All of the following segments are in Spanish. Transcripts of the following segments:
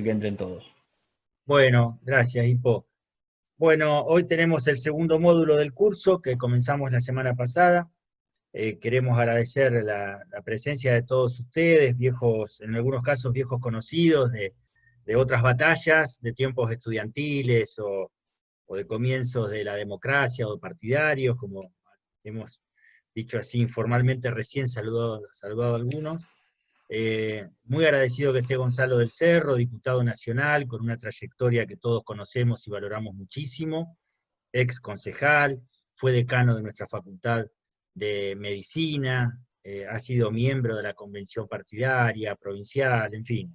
que entren todos. Bueno, gracias, Hipo. Bueno, hoy tenemos el segundo módulo del curso que comenzamos la semana pasada. Queremos agradecer la presencia de todos ustedes, viejos, en algunos casos viejos conocidos de otras batallas, de tiempos estudiantiles o de comienzos de la democracia o partidarios, como hemos dicho así informalmente recién, saludado a algunos. Muy agradecido que esté Gonzalo del Cerro, diputado nacional, con una trayectoria que todos conocemos y valoramos muchísimo, ex concejal, fue decano de nuestra facultad de medicina, ha sido miembro de la convención partidaria, provincial, en fin,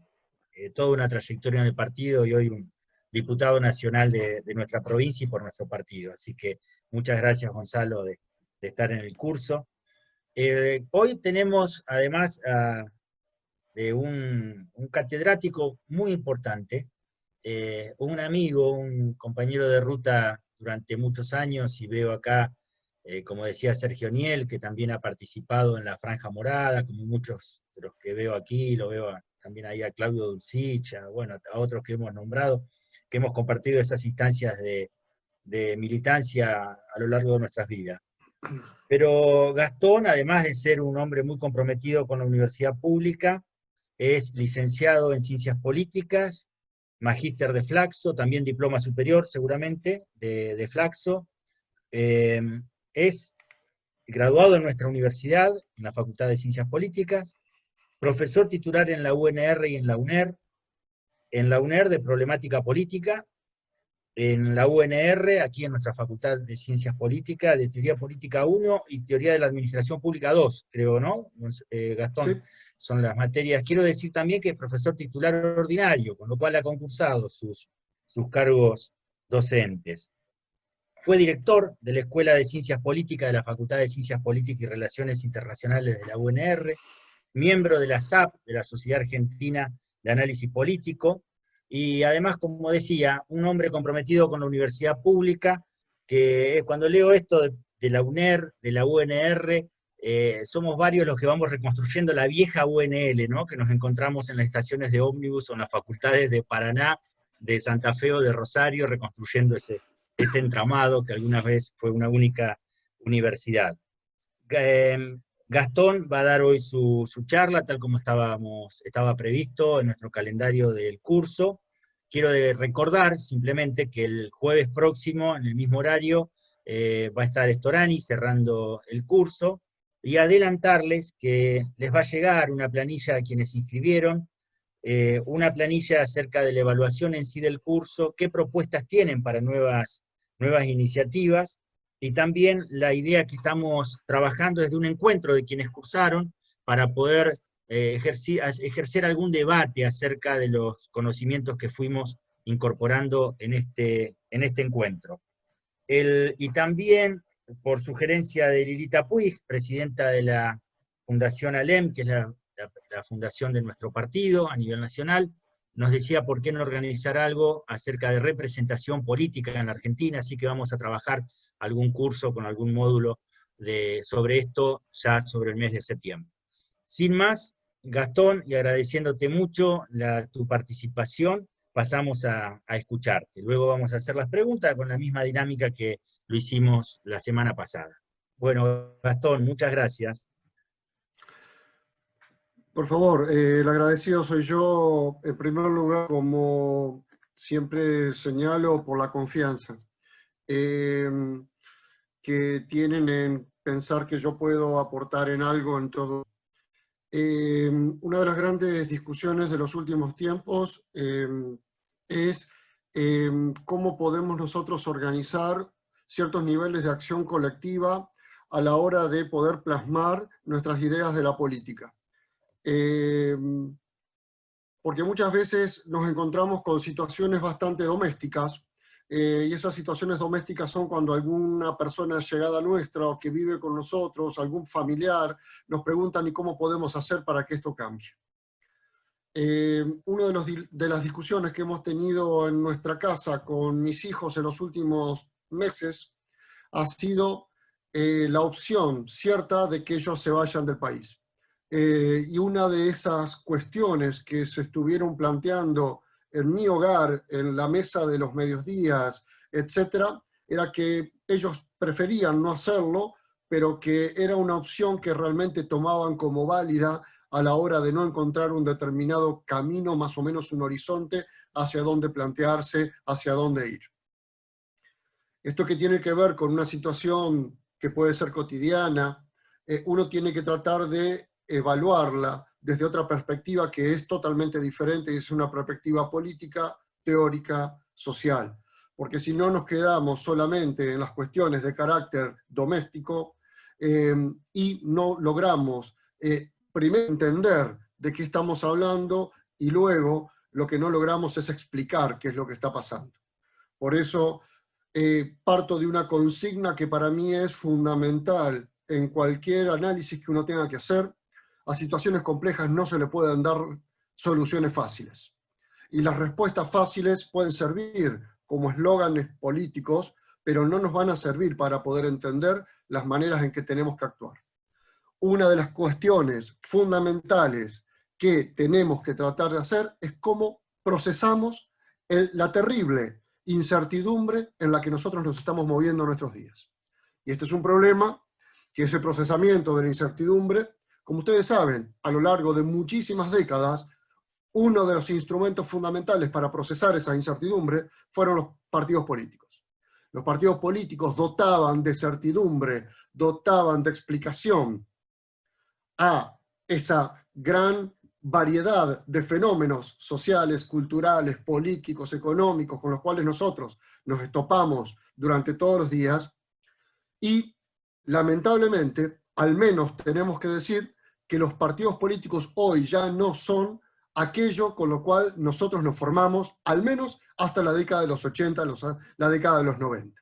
toda una trayectoria en el partido y hoy un diputado nacional de nuestra provincia y por nuestro partido. Así que muchas gracias, Gonzalo, de estar en el curso. Hoy tenemos, además, de un catedrático muy importante, un amigo, un compañero de ruta durante muchos años, y veo acá, como decía Sergio Niel, que también ha participado en la Franja Morada, como muchos de los que veo aquí, lo veo también ahí a Claudio Dulcich, bueno, a otros que hemos nombrado, que hemos compartido esas instancias de militancia a lo largo de nuestras vidas. Pero Gastón, además de ser un hombre muy comprometido con la universidad pública, es licenciado en Ciencias Políticas, magíster de Flaxo, también diploma superior seguramente de Flaxo. Es graduado en nuestra universidad, en la Facultad de Ciencias Políticas, profesor titular en la UNR y en la UNER de Problemática Política, en la UNR, aquí en nuestra Facultad de Ciencias Políticas, de Teoría Política 1 y Teoría de la Administración Pública 2, creo, ¿no? Gastón, sí. Son las materias. Quiero decir también que es profesor titular ordinario, con lo cual ha concursado sus cargos docentes. Fue director de la Escuela de Ciencias Políticas de la Facultad de Ciencias Políticas y Relaciones Internacionales de la UNR, miembro de la SAP, de la Sociedad Argentina de Análisis Político, y además, como decía, un hombre comprometido con la universidad pública, que cuando leo esto de la UNER, de la UNR, somos varios los que vamos reconstruyendo la vieja UNL, ¿no? Que nos encontramos en las estaciones de ómnibus o en las facultades de Paraná, de Santa Fe o de Rosario, reconstruyendo ese entramado que alguna vez fue una única universidad. Gastón va a dar hoy su charla, tal como estaba previsto en nuestro calendario del curso. Quiero recordar simplemente que el jueves próximo, en el mismo horario, va a estar Storani cerrando el curso, y adelantarles que les va a llegar una planilla a quienes se inscribieron, una planilla acerca de la evaluación en sí del curso, qué propuestas tienen para nuevas iniciativas, y también la idea que estamos trabajando es de un encuentro de quienes cursaron para poder ejercer algún debate acerca de los conocimientos que fuimos incorporando en este encuentro. Y también, por sugerencia de Lilita Puig, presidenta de la Fundación ALEM, que es la fundación de nuestro partido a nivel nacional, nos decía por qué no organizar algo acerca de representación política en la Argentina, así que vamos a trabajar algún curso con algún módulo sobre esto ya sobre el mes de septiembre. Sin más, Gastón, y agradeciéndote mucho tu participación, pasamos a escucharte. Luego vamos a hacer las preguntas con la misma dinámica que lo hicimos la semana pasada. Bueno, Gastón, muchas gracias. Por favor, el agradecido soy yo, en primer lugar, como siempre señalo, por la confianza que tienen en pensar que yo puedo aportar en algo en todo. Una de las grandes discusiones de los últimos tiempos es cómo podemos nosotros organizar ciertos niveles de acción colectiva a la hora de poder plasmar nuestras ideas de la política. Porque muchas veces nos encontramos con situaciones bastante domésticas, y esas situaciones domésticas son cuando alguna persona llegada nuestra o que vive con nosotros, algún familiar, nos preguntan ¿y cómo podemos hacer para que esto cambie? Una de las discusiones que hemos tenido en nuestra casa con mis hijos en los últimos meses ha sido la opción cierta de que ellos se vayan del país. Y una de esas cuestiones que se estuvieron planteando en mi hogar, en la mesa de los mediodías, etcétera, era que ellos preferían no hacerlo, pero que era una opción que realmente tomaban como válida a la hora de no encontrar un determinado camino, más o menos un horizonte, hacia dónde plantearse, hacia dónde ir. Esto que tiene que ver con una situación que puede ser cotidiana, uno tiene que tratar de evaluarla desde otra perspectiva que es totalmente diferente, y es una perspectiva política, teórica, social. Porque si no nos quedamos solamente en las cuestiones de carácter doméstico y no logramos primero entender de qué estamos hablando y luego lo que no logramos es explicar qué es lo que está pasando. Por eso parto de una consigna que para mí es fundamental en cualquier análisis que uno tenga que hacer. A situaciones complejas no se le pueden dar soluciones fáciles. Y las respuestas fáciles pueden servir como eslóganes políticos, pero no nos van a servir para poder entender las maneras en que tenemos que actuar. Una de las cuestiones fundamentales que tenemos que tratar de hacer es cómo procesamos la terrible incertidumbre en la que nosotros nos estamos moviendo en nuestros días. Y este es un problema que ese procesamiento de la incertidumbre, como ustedes saben, a lo largo de muchísimas décadas, uno de los instrumentos fundamentales para procesar esa incertidumbre fueron los partidos políticos. Los partidos políticos dotaban de certidumbre, dotaban de explicación a esa gran variedad de fenómenos sociales, culturales, políticos, económicos, con los cuales nosotros nos estopamos durante todos los días, y lamentablemente, al menos tenemos que decir que los partidos políticos hoy ya no son aquello con lo cual nosotros nos formamos, al menos hasta la década de los 80, la década de los 90.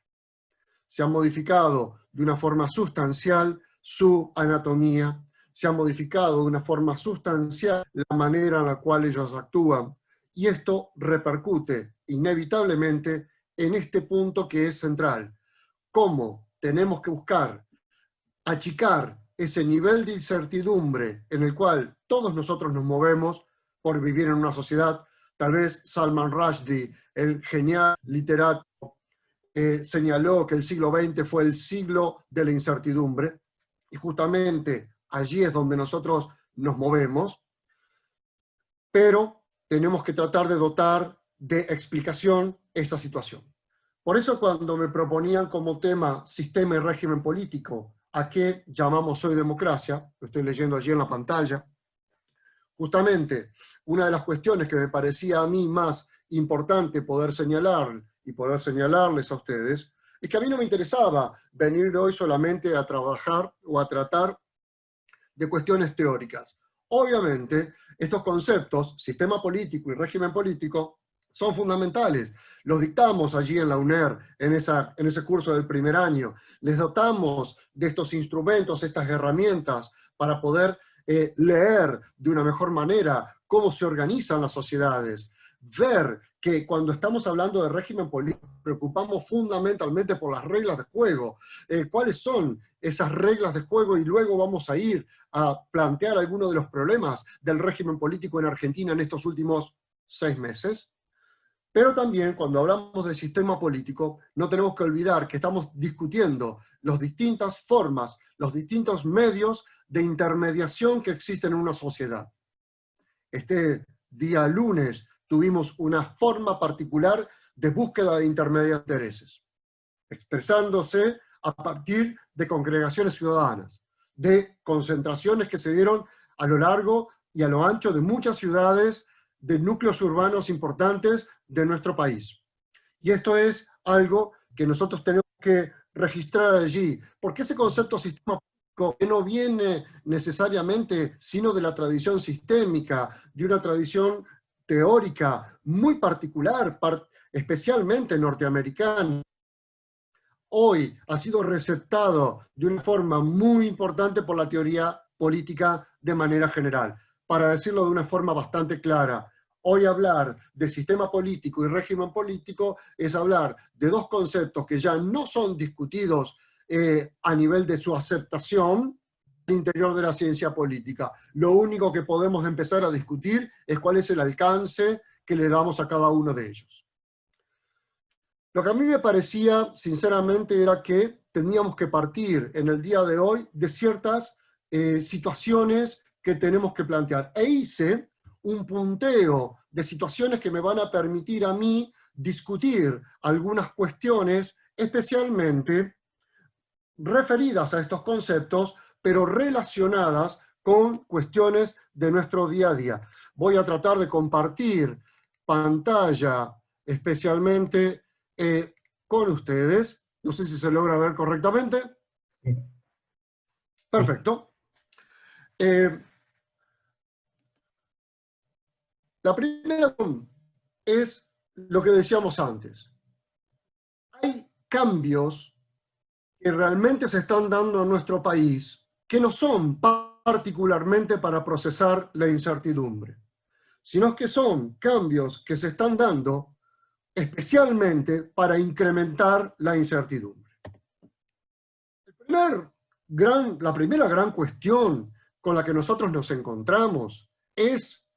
Se ha modificado de una forma sustancial su anatomía, se ha modificado de una forma sustancial la manera en la cual ellos actúan, y esto repercute inevitablemente en este punto que es central. ¿Cómo tenemos que buscar achicar ese nivel de incertidumbre en el cual todos nosotros nos movemos por vivir en una sociedad? Tal vez Salman Rushdie, el genial literato, señaló que el siglo XX fue el siglo de la incertidumbre, y justamente allí es donde nosotros nos movemos, pero tenemos que tratar de dotar de explicación esa situación. Por eso cuando me proponían como tema sistema y régimen político, ¿a qué llamamos hoy democracia? Lo estoy leyendo allí en la pantalla. Justamente, una de las cuestiones que me parecía a mí más importante poder señalar y poder señalarles a ustedes, es que a mí no me interesaba venir hoy solamente a trabajar o a tratar de cuestiones teóricas. Obviamente, estos conceptos, sistema político y régimen político, son fundamentales. Los dictamos allí en la UNER, en ese curso del primer año. Les dotamos de estos instrumentos, estas herramientas, para poder leer de una mejor manera cómo se organizan las sociedades. Ver que cuando estamos hablando de régimen político, preocupamos fundamentalmente por las reglas de juego. ¿Cuáles son esas reglas de juego? Y luego vamos a ir a plantear algunos de los problemas del régimen político en Argentina en estos últimos 6 meses. Pero también, cuando hablamos de sistema político, no tenemos que olvidar que estamos discutiendo las distintas formas, los distintos medios de intermediación que existen en una sociedad. Este día lunes tuvimos una forma particular de búsqueda de intermedios de intereses, expresándose a partir de congregaciones ciudadanas, de concentraciones que se dieron a lo largo y a lo ancho de muchas ciudades, de núcleos urbanos importantes de nuestro país. Y esto es algo que nosotros tenemos que registrar allí, porque ese concepto sistema político que no viene necesariamente sino de la tradición sistémica, de una tradición teórica muy particular, especialmente norteamericana, hoy ha sido receptado de una forma muy importante por la teoría política de manera general. Para decirlo de una forma bastante clara, hoy hablar de sistema político y régimen político es hablar de dos conceptos que ya no son discutidos a nivel de su aceptación al interior de la ciencia política. Lo único que podemos empezar a discutir es cuál es el alcance que le damos a cada uno de ellos. Lo que a mí me parecía, sinceramente, era que teníamos que partir en el día de hoy de ciertas situaciones que tenemos que plantear. E hice un punteo de situaciones que me van a permitir a mí discutir algunas cuestiones, especialmente referidas a estos conceptos, pero relacionadas con cuestiones de nuestro día a día. Voy a tratar de compartir pantalla, especialmente con ustedes. No sé si se logra ver correctamente. Sí. Perfecto. La primera es lo que decíamos antes. Hay cambios que realmente se están dando en nuestro país que no son particularmente para procesar la incertidumbre, sino que son cambios que se están dando especialmente para incrementar la incertidumbre. La primera gran cuestión con la que nosotros nos encontramos es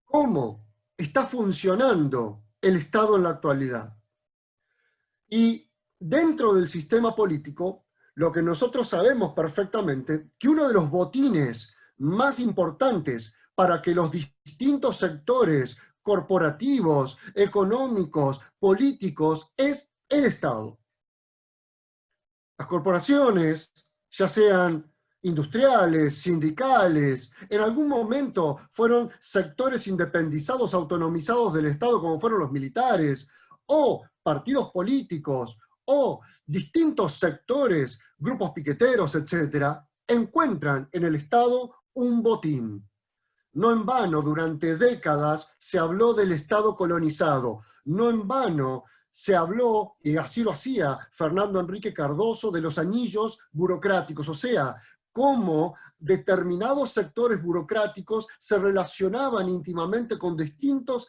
cómo está funcionando el Estado en la actualidad. Y dentro del sistema político, lo que nosotros sabemos perfectamente, que uno de los botines más importantes para que los distintos sectores corporativos, económicos, políticos, es el Estado. Las corporaciones, ya sean industriales, sindicales, en algún momento fueron sectores independizados, autonomizados del Estado, como fueron los militares, o partidos políticos, o distintos sectores, grupos piqueteros, etcétera, encuentran en el Estado un botín. No en vano, durante décadas se habló del Estado colonizado. No en vano se habló, y así lo hacía Fernando Enrique Cardoso, de los anillos burocráticos, o sea, cómo determinados sectores burocráticos se relacionaban íntimamente con distintos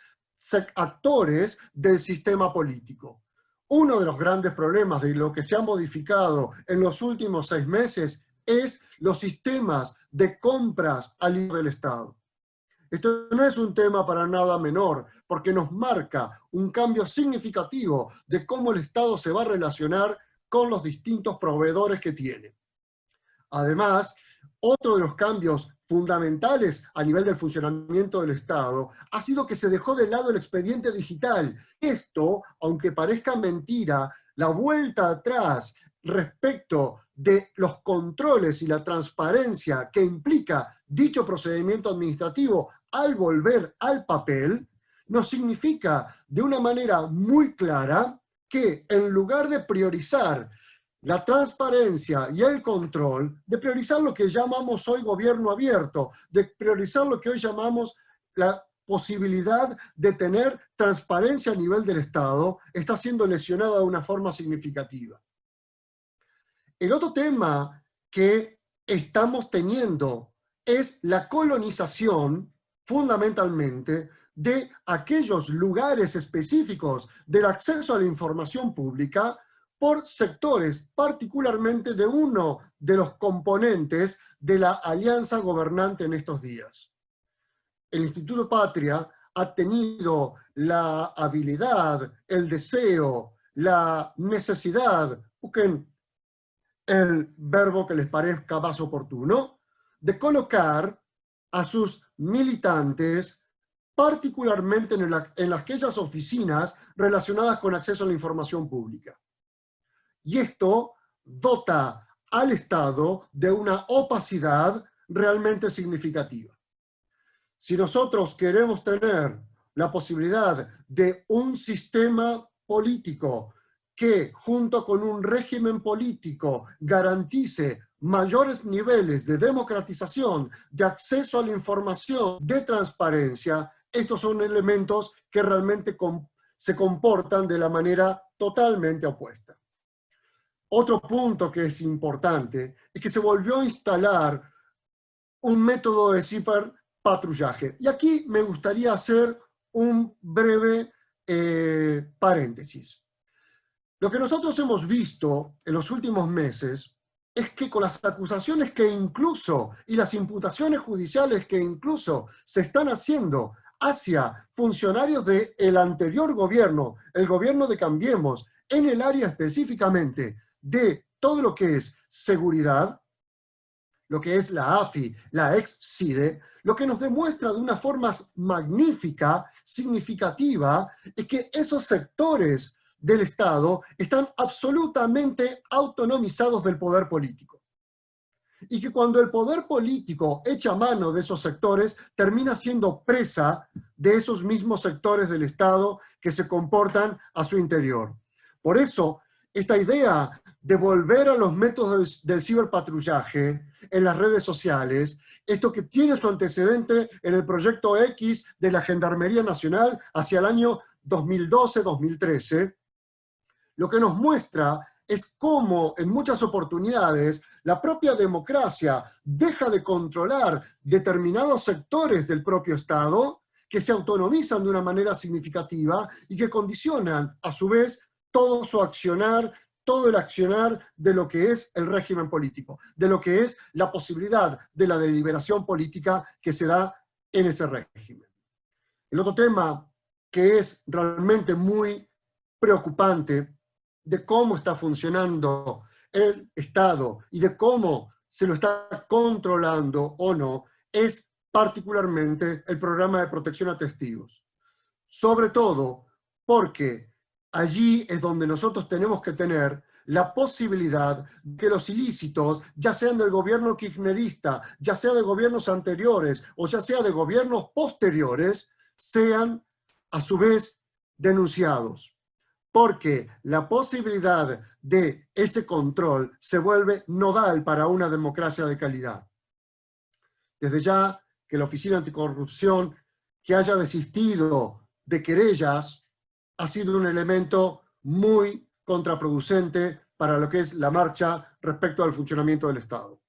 actores del sistema político. Uno de los grandes problemas de lo que se ha modificado en los últimos 6 meses es los sistemas de compras al hilo del Estado. Esto no es un tema para nada menor, porque nos marca un cambio significativo de cómo el Estado se va a relacionar con los distintos proveedores que tiene. Además, otro de los cambios fundamentales a nivel del funcionamiento del Estado ha sido que se dejó de lado el expediente digital. Esto, aunque parezca mentira, la vuelta atrás respecto de los controles y la transparencia que implica dicho procedimiento administrativo al volver al papel, nos significa de una manera muy clara que en lugar de priorizar la transparencia y el control, de priorizar lo que llamamos hoy gobierno abierto, de priorizar lo que hoy llamamos la posibilidad de tener transparencia a nivel del Estado, está siendo lesionada de una forma significativa. El otro tema que estamos teniendo es la colonización, fundamentalmente, de aquellos lugares específicos del acceso a la información pública por sectores, particularmente de uno de los componentes de la alianza gobernante en estos días. El Instituto Patria ha tenido la habilidad, el deseo, la necesidad, busquen el verbo que les parezca más oportuno, de colocar a sus militantes particularmente en aquellas oficinas relacionadas con acceso a la información pública. Y esto dota al Estado de una opacidad realmente significativa. Si nosotros queremos tener la posibilidad de un sistema político que, junto con un régimen político, garantice mayores niveles de democratización, de acceso a la información, de transparencia, estos son elementos que realmente se comportan de la manera totalmente opuesta. Otro punto que es importante es que se volvió a instalar un método de ciberpatrullaje. Y aquí me gustaría hacer un breve paréntesis. Lo que nosotros hemos visto en los últimos meses es que con las acusaciones que incluso y las imputaciones judiciales que incluso se están haciendo hacia funcionarios del anterior gobierno, el gobierno de Cambiemos, en el área específicamente de todo lo que es seguridad, lo que es la AFI, la ex-CIDE, lo que nos demuestra de una forma magnífica, significativa, es que esos sectores del Estado están absolutamente autonomizados del poder político. Y que cuando el poder político echa mano de esos sectores, termina siendo presa de esos mismos sectores del Estado que se comportan a su interior. Por eso, esta idea de volver a los métodos del ciberpatrullaje en las redes sociales, esto que tiene su antecedente en el proyecto X de la Gendarmería Nacional hacia el año 2012-2013, lo que nos muestra es cómo en muchas oportunidades la propia democracia deja de controlar determinados sectores del propio Estado que se autonomizan de una manera significativa y que condicionan a su vez todo su accionar, todo el accionar de lo que es el régimen político, de lo que es la posibilidad de la deliberación política que se da en ese régimen. El otro tema que es realmente muy preocupante de cómo está funcionando el Estado y de cómo se lo está controlando o no, es particularmente el programa de protección a testigos. Sobre todo porque allí es donde nosotros tenemos que tener la posibilidad de que los ilícitos, ya sean del gobierno kirchnerista, ya sea de gobiernos anteriores o ya sea de gobiernos posteriores, sean a su vez denunciados. Porque la posibilidad de ese control se vuelve nodal para una democracia de calidad. Desde ya que la Oficina Anticorrupción, que haya desistido de querellas, ha sido un elemento muy contraproducente para lo que es la marcha respecto al funcionamiento del Estado.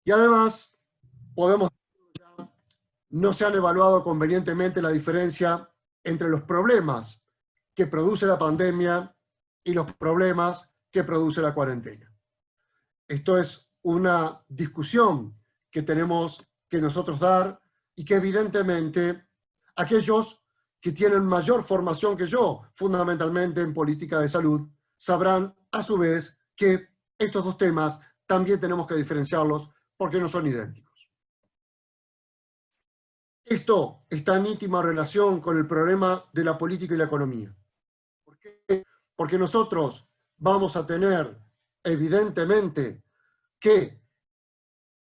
Y además, podemos decir, no se han evaluado convenientemente la diferencia entre los problemas que produce la pandemia y los problemas que produce la cuarentena. Esto es una discusión que tenemos que nosotros dar y que evidentemente aquellos que tienen mayor formación que yo, fundamentalmente en política de salud, sabrán a su vez que estos dos temas también tenemos que diferenciarlos porque no son idénticos. Esto está en íntima relación con el problema de la política y la economía. ¿Por qué? Porque nosotros vamos a tener, evidentemente, que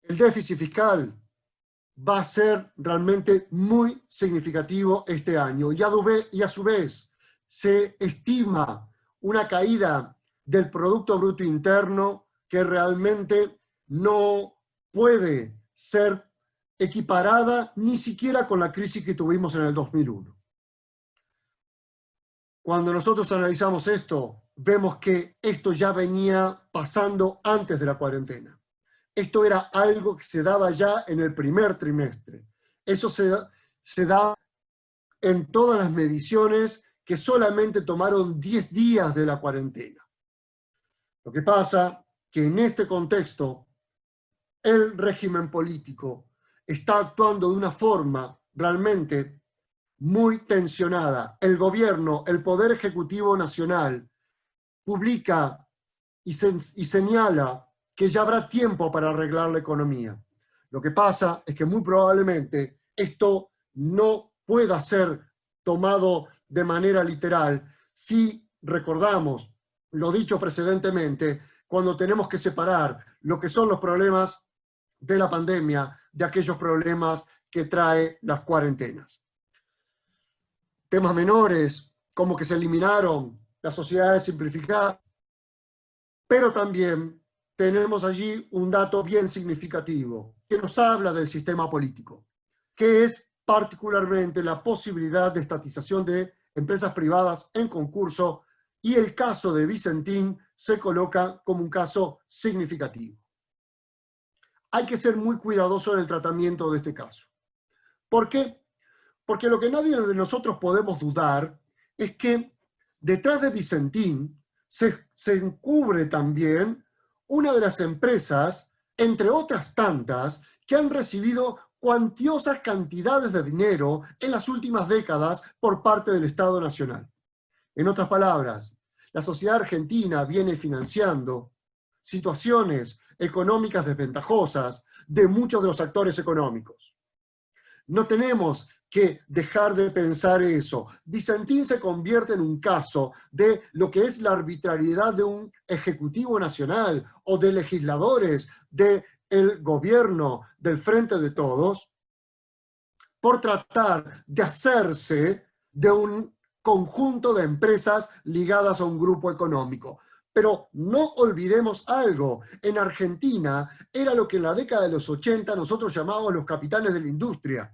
el déficit fiscal va a ser realmente muy significativo este año y a su vez se estima una caída del Producto Bruto Interno que realmente no puede ser equiparada ni siquiera con la crisis que tuvimos en el 2001. Cuando nosotros analizamos esto, vemos que esto ya venía pasando antes de la cuarentena. Esto era algo que se daba ya en el primer trimestre. Eso se da en todas las mediciones que solamente tomaron 10 días de la cuarentena. Lo que pasa que en este contexto, el régimen político está actuando de una forma realmente muy tensionada. El gobierno, el Poder Ejecutivo Nacional, publica y señala que ya habrá tiempo para arreglar la economía. Lo que pasa es que muy probablemente esto no pueda ser tomado de manera literal si recordamos lo dicho precedentemente, cuando tenemos que separar lo que son los problemas de la pandemia de aquellos problemas que trae las cuarentenas. Temas menores, como que se eliminaron las sociedades simplificadas, pero también tenemos allí un dato bien significativo que nos habla del sistema político, que es particularmente la posibilidad de estatización de empresas privadas en concurso, y el caso de Vicentín se coloca como un caso significativo. Hay que ser muy cuidadoso en el tratamiento de este caso. ¿Por qué? Porque lo que nadie de nosotros podemos dudar es que detrás de Vicentín se encubre también una de las empresas, entre otras tantas, que han recibido cuantiosas cantidades de dinero en las últimas décadas por parte del Estado Nacional. En otras palabras, la sociedad argentina viene financiando situaciones económicas desventajosas de muchos de los actores económicos. No tenemos que dejar de pensar eso. Vicentín se convierte en un caso de lo que es la arbitrariedad de un ejecutivo nacional o de legisladores del gobierno del Frente de Todos por tratar de hacerse de un conjunto de empresas ligadas a un grupo económico. Pero no olvidemos algo, en Argentina era lo que en la década de los 80 nosotros llamábamos los capitanes de la industria.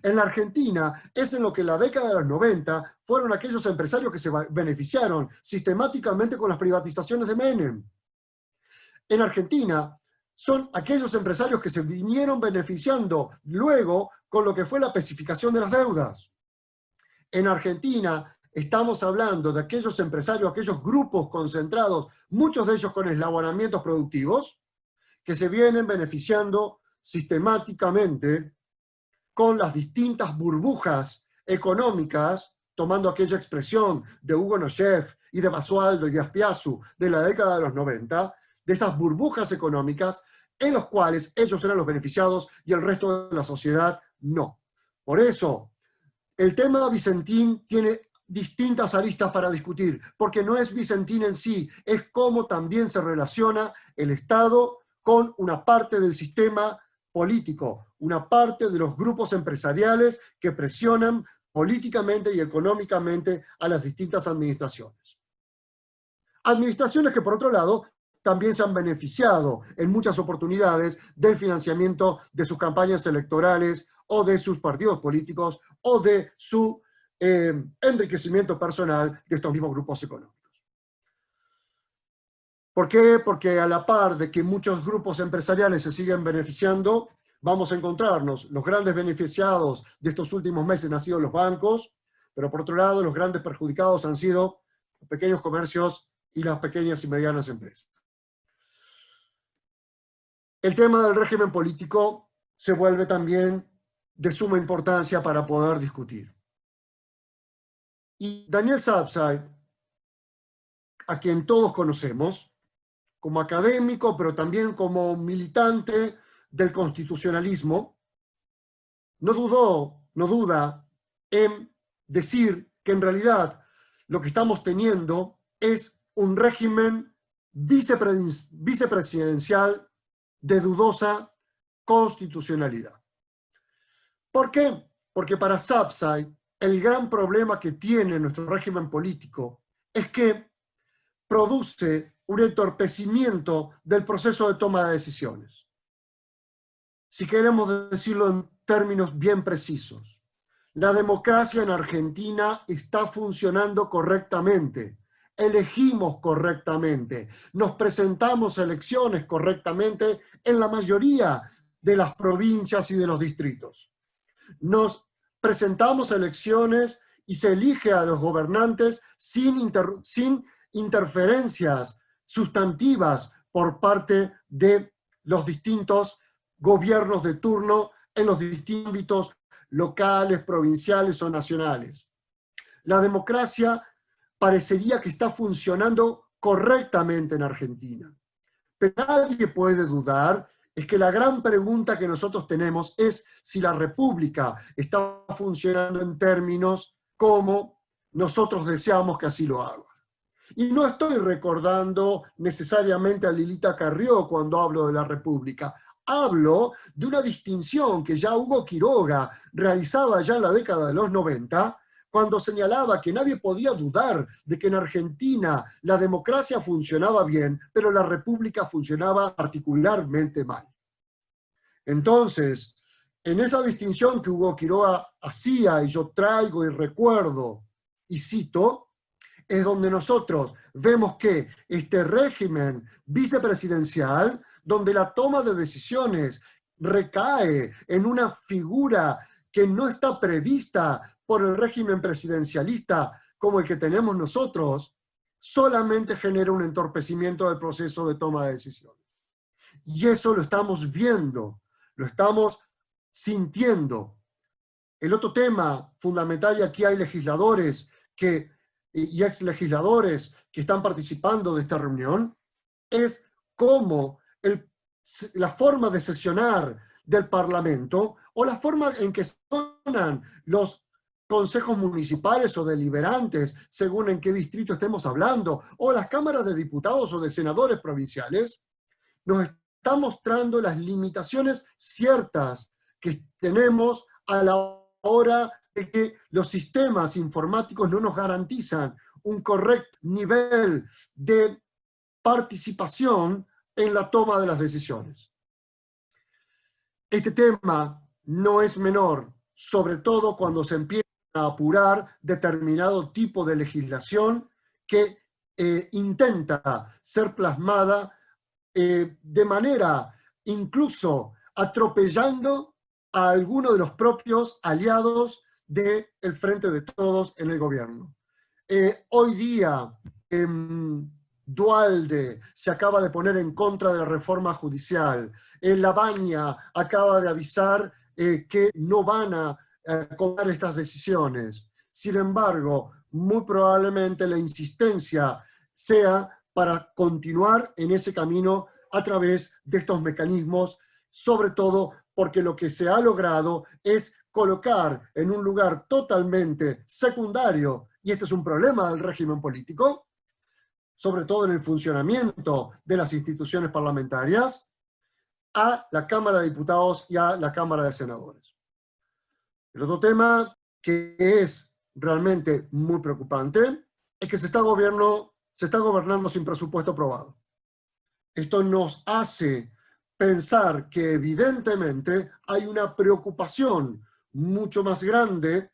En la Argentina es en lo que en la década de los 90 fueron aquellos empresarios que se beneficiaron sistemáticamente con las privatizaciones de Menem. En Argentina son aquellos empresarios que se vinieron beneficiando luego con lo que fue la especificación de las deudas. En Argentina estamos hablando de aquellos empresarios, aquellos grupos concentrados, muchos de ellos con eslabonamientos productivos, que se vienen beneficiando sistemáticamente con las distintas burbujas económicas, tomando aquella expresión de Hugo Nochev y de Basualdo y de Aspiazu de la década de los 90, de esas burbujas económicas en los cuales ellos eran los beneficiados y el resto de la sociedad no. Por eso, el tema Vicentín tiene distintas aristas para discutir, porque no es Vicentín en sí, es cómo también se relaciona el Estado con una parte del sistema político, una parte de los grupos empresariales que presionan políticamente y económicamente a las distintas administraciones. Administraciones que, por otro lado, también se han beneficiado en muchas oportunidades del financiamiento de sus campañas electorales o de sus partidos políticos o de su enriquecimiento personal de estos mismos grupos económicos. ¿Por qué? Porque a la par de que muchos grupos empresariales se siguen beneficiando, vamos a encontrarnos, los grandes beneficiados de estos últimos meses han sido los bancos, pero por otro lado los grandes perjudicados han sido los pequeños comercios y las pequeñas y medianas empresas. El tema del régimen político se vuelve también de suma importancia para poder discutir. Y Daniel Sapsay, a quien todos conocemos, como académico, pero también como militante del constitucionalismo, no duda en decir que en realidad lo que estamos teniendo es un régimen vicepresidencial de dudosa constitucionalidad. ¿Por qué? Porque para Sapsay el gran problema que tiene nuestro régimen político es que produce un entorpecimiento del proceso de toma de decisiones. Si queremos decirlo en términos bien precisos, la democracia en Argentina está funcionando correctamente, elegimos correctamente, nos presentamos a elecciones correctamente en la mayoría de las provincias y de los distritos. Nos presentamos a elecciones y se elige a los gobernantes sin interferencias sustantivas por parte de los distintos gobiernos de turno en los distintos ámbitos locales, provinciales o nacionales. La democracia parecería que está funcionando correctamente en Argentina. Pero nadie puede dudar es que la gran pregunta que nosotros tenemos es si la República está funcionando en términos como nosotros deseamos que así lo haga. Y no estoy recordando necesariamente a Lilita Carrió cuando hablo de la República. Hablo de una distinción que ya Hugo Quiroga realizaba ya en la década de los 90, cuando señalaba que nadie podía dudar de que en Argentina la democracia funcionaba bien, pero la República funcionaba particularmente mal. Entonces, en esa distinción que Hugo Quiroga hacía, y yo traigo y recuerdo y cito, es donde nosotros vemos que este régimen vicepresidencial, donde la toma de decisiones recae en una figura que no está prevista por el régimen presidencialista como el que tenemos nosotros, solamente genera un entorpecimiento del proceso de toma de decisiones. Y eso lo estamos viendo, lo estamos sintiendo. El otro tema fundamental, y aquí hay legisladores y ex legisladores que están participando de esta reunión, es cómo la forma de sesionar del Parlamento o la forma en que sesionan los consejos municipales o deliberantes, según en qué distrito estemos hablando, o las cámaras de diputados o de senadores provinciales, nos está mostrando las limitaciones ciertas que tenemos a la hora de que los sistemas informáticos no nos garantizan un correcto nivel de participación en la toma de las decisiones. Este tema no es menor, sobre todo cuando se empieza a apurar determinado tipo de legislación que intenta ser plasmada de manera incluso atropellando a algunos de los propios aliados del Frente de Todos en el gobierno. Hoy día, Duhalde se acaba de poner en contra de la reforma judicial. Labaña acaba de avisar que no van a tomar estas decisiones. Sin embargo, muy probablemente la insistencia sea para continuar en ese camino a través de estos mecanismos, sobre todo porque lo que se ha logrado es colocar en un lugar totalmente secundario, y este es un problema del régimen político, sobre todo en el funcionamiento de las instituciones parlamentarias, a la Cámara de Diputados y a la Cámara de Senadores. El otro tema que es realmente muy preocupante es que se está gobernando sin presupuesto aprobado. Esto nos hace pensar que evidentemente hay una preocupación mucho más grande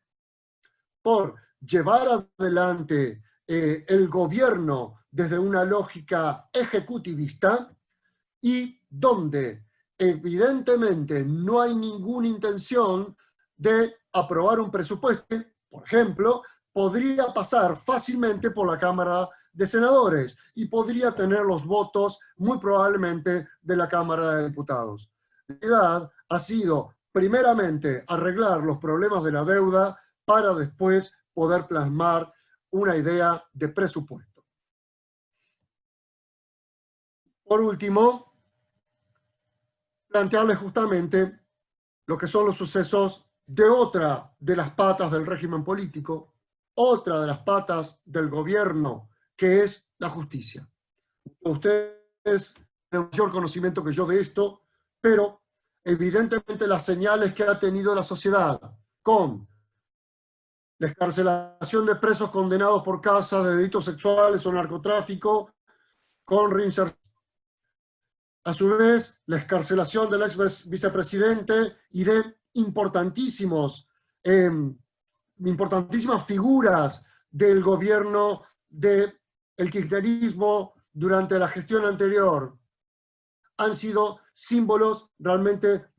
por llevar adelante el gobierno desde una lógica ejecutivista y donde evidentemente no hay ninguna intención de aprobar un presupuesto, por ejemplo, podría pasar fácilmente por la Cámara de Senadores y podría tener los votos muy probablemente de la Cámara de Diputados. La realidad ha sido primeramente arreglar los problemas de la deuda para después poder plasmar una idea de presupuesto. Por último, plantearles justamente lo que son los sucesos de otra de las patas del régimen político, otra de las patas del gobierno, que es la justicia. Ustedes tienen mayor conocimiento que yo de esto, pero evidentemente las señales que ha tenido la sociedad con la excarcelación de presos condenados por causas de delitos sexuales o narcotráfico, con reinserción. A su vez, la excarcelación del ex vicepresidente y de importantísimas figuras del gobierno del kirchnerismo durante la gestión anterior han sido símbolos realmente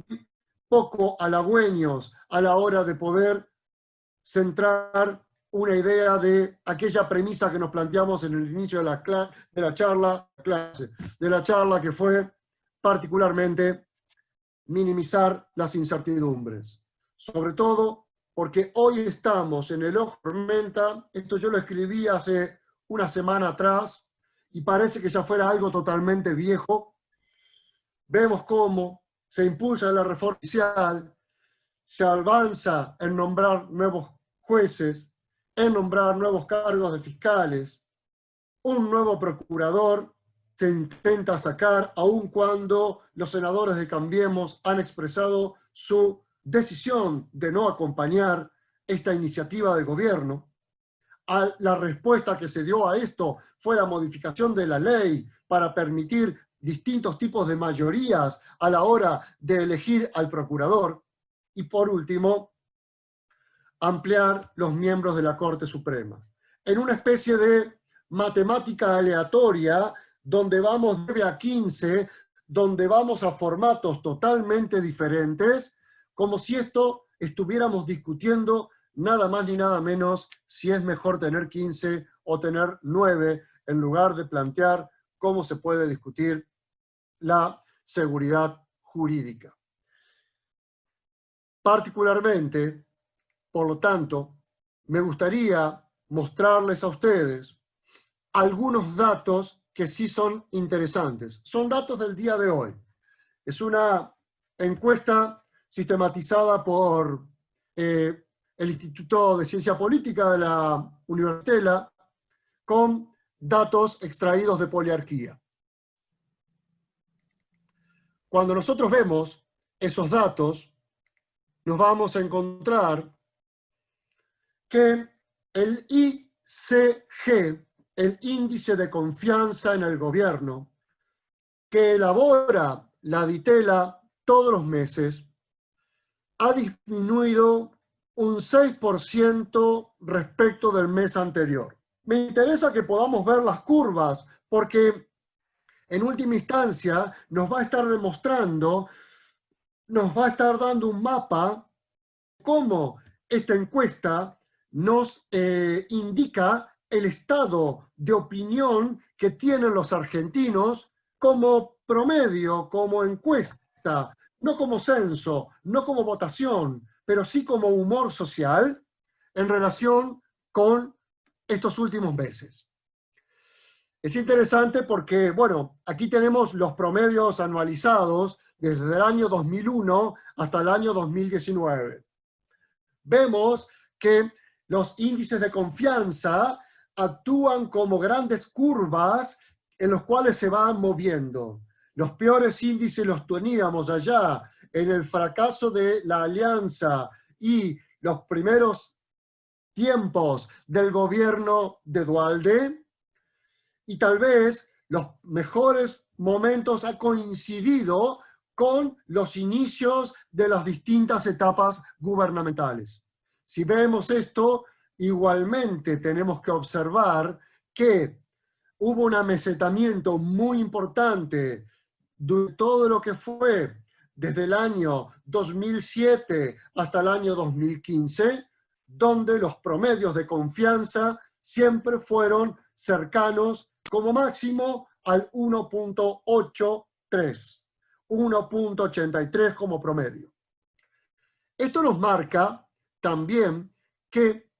poco halagüeños a la hora de poder centrar una idea de aquella premisa que nos planteamos en el inicio de la charla, que fue particularmente minimizar las incertidumbres. Sobre todo porque hoy estamos en el ojo de la tormenta. Esto yo lo escribí hace una semana atrás y parece que ya fuera algo totalmente viejo. Vemos cómo se impulsa la reforma judicial, se avanza en nombrar nuevos jueces, en nombrar nuevos cargos de fiscales, un nuevo procurador se intenta sacar, aun cuando los senadores de Cambiemos han expresado su decisión de no acompañar esta iniciativa del gobierno. La respuesta que se dio a esto fue la modificación de la ley para permitir distintos tipos de mayorías a la hora de elegir al procurador. Y por último, ampliar los miembros de la Corte Suprema. En una especie de matemática aleatoria, donde vamos de 9 a 15, donde vamos a formatos totalmente diferentes, como si esto estuviéramos discutiendo nada más ni nada menos si es mejor tener 15 o tener 9, en lugar de plantear cómo se puede discutir la seguridad jurídica. Particularmente, por lo tanto, me gustaría mostrarles a ustedes algunos datos que sí son interesantes. Son datos del día de hoy. Es una encuesta sistematizada por el Instituto de Ciencia Política de la Universidad de Tela, con datos extraídos de poliarquía. Cuando nosotros vemos esos datos, nos vamos a encontrar que el ICG, el índice de confianza en el gobierno, que elabora la Ditela todos los meses, ha disminuido un 6% respecto del mes anterior. Me interesa que podamos ver las curvas, porque en última instancia nos va a estar demostrando, nos va a estar dando un mapa de cómo esta encuesta nos indica el estado de opinión que tienen los argentinos como promedio, como encuesta, no como censo, no como votación, pero sí como humor social en relación con estos últimos meses. Es interesante porque, bueno, aquí tenemos los promedios anualizados desde el año 2001 hasta el año 2019. Vemos que los índices de confianza actúan como grandes curvas en los cuales se van moviendo. Los peores índices los teníamos allá en el fracaso de la alianza y los primeros tiempos del gobierno de Duhalde, y tal vez los mejores momentos han coincidido con los inicios de las distintas etapas gubernamentales. Si vemos esto, igualmente tenemos que observar que hubo un amesetamiento muy importante de todo lo que fue desde el año 2007 hasta el año 2015, donde los promedios de confianza siempre fueron cercanos como máximo al 1.83, 1.83 como promedio. Esto nos marca también que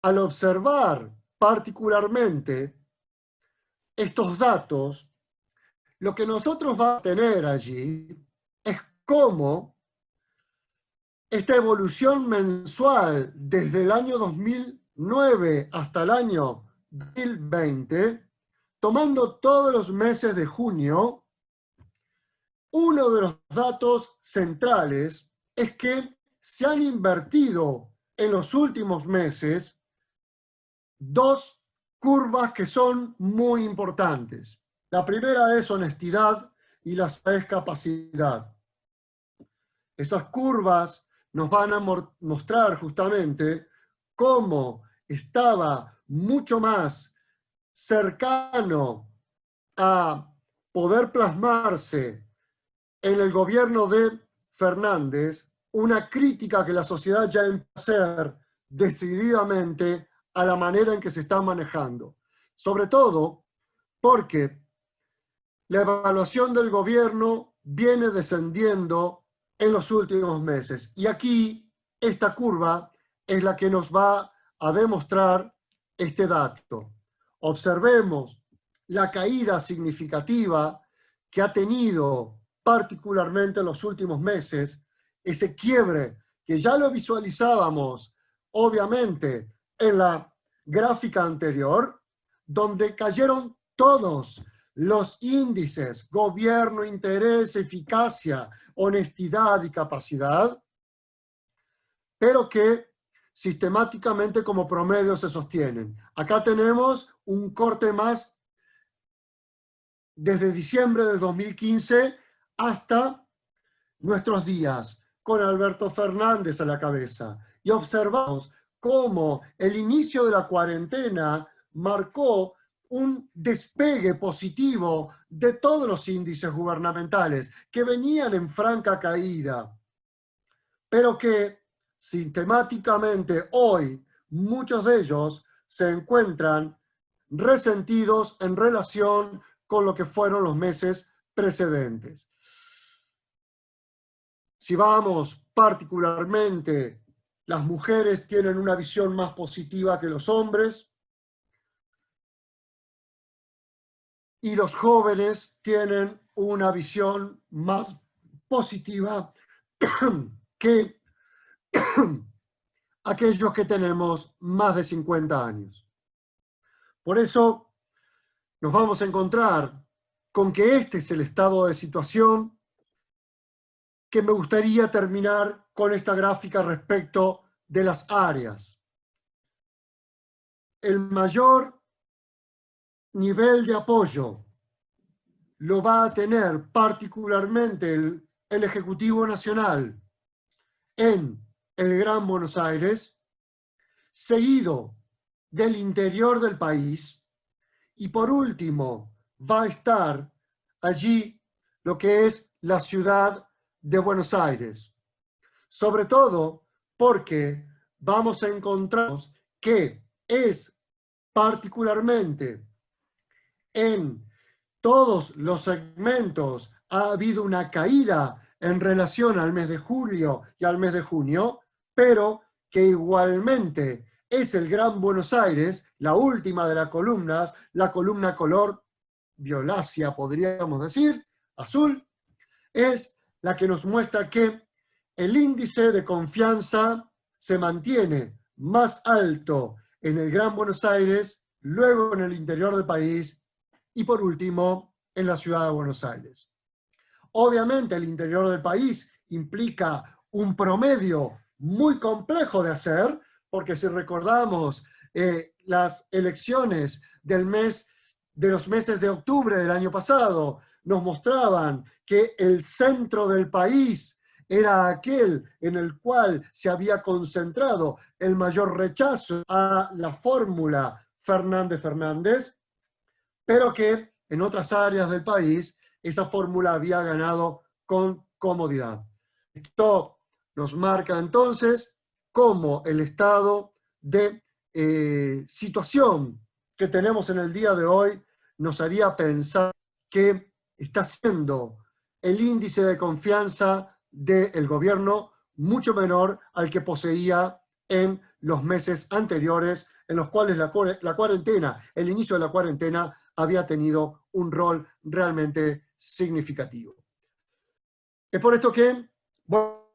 al observar particularmente estos datos, lo que nosotros vamos a tener allí es cómo esta evolución mensual desde el año 2009 hasta el año 2020, tomando todos los meses de junio, uno de los datos centrales es que se han invertido en los últimos meses dos curvas que son muy importantes. La primera es honestidad y la segunda es capacidad. Esas curvas nos van a mostrar justamente cómo estaba mucho más cercano a poder plasmarse en el gobierno de Fernández una crítica que la sociedad ya empieza a hacer decididamente a la manera en que se está manejando. Sobre todo porque la evaluación del gobierno viene descendiendo en los últimos meses. Y aquí esta curva es la que nos va a demostrar este dato. Observemos la caída significativa que ha tenido particularmente en los últimos meses, ese quiebre que ya lo visualizábamos obviamente en la gráfica anterior, donde cayeron todos los índices: gobierno, interés, eficacia, honestidad y capacidad, pero que sistemáticamente como promedio se sostienen. Acá tenemos un corte más desde diciembre de 2015 hasta nuestros días, con Alberto Fernández a la cabeza. Y observamos cómo el inicio de la cuarentena marcó un despegue positivo de todos los índices gubernamentales que venían en franca caída, pero que sistemáticamente hoy muchos de ellos se encuentran resentidos en relación con lo que fueron los meses precedentes. Si vamos particularmente las mujeres tienen una visión más positiva que los hombres, y los jóvenes tienen una visión más positiva que aquellos que tenemos más de 50 años. Por eso nos vamos a encontrar con que este es el estado de situación, que me gustaría terminar con esta gráfica respecto de las áreas. El mayor nivel de apoyo lo va a tener particularmente el Ejecutivo Nacional en el Gran Buenos Aires, seguido del interior del país, y por último va a estar allí lo que es la ciudad de Buenos Aires. Sobre todo porque vamos a encontrarnos que es particularmente en todos los segmentos ha habido una caída en relación al mes de julio y al mes de junio, pero que igualmente es el Gran Buenos Aires, la última de las columnas, la columna color violácea, podríamos decir, azul, es la que nos muestra que el índice de confianza se mantiene más alto en el Gran Buenos Aires, luego en el interior del país y por último en la ciudad de Buenos Aires. Obviamente el interior del país implica un promedio muy complejo de hacer, porque si recordamos las elecciones de los meses de octubre del año pasado, nos mostraban que el centro del país era aquel en el cual se había concentrado el mayor rechazo a la fórmula Fernández-Fernández, pero que en otras áreas del país esa fórmula había ganado con comodidad. Esto nos marca entonces cómo el estado de situación que tenemos en el día de hoy nos haría pensar que está siendo el índice de confianza del gobierno mucho menor al que poseía en los meses anteriores, en los cuales la cuarentena, el inicio de la cuarentena, había tenido un rol realmente significativo. Es por esto que, bueno,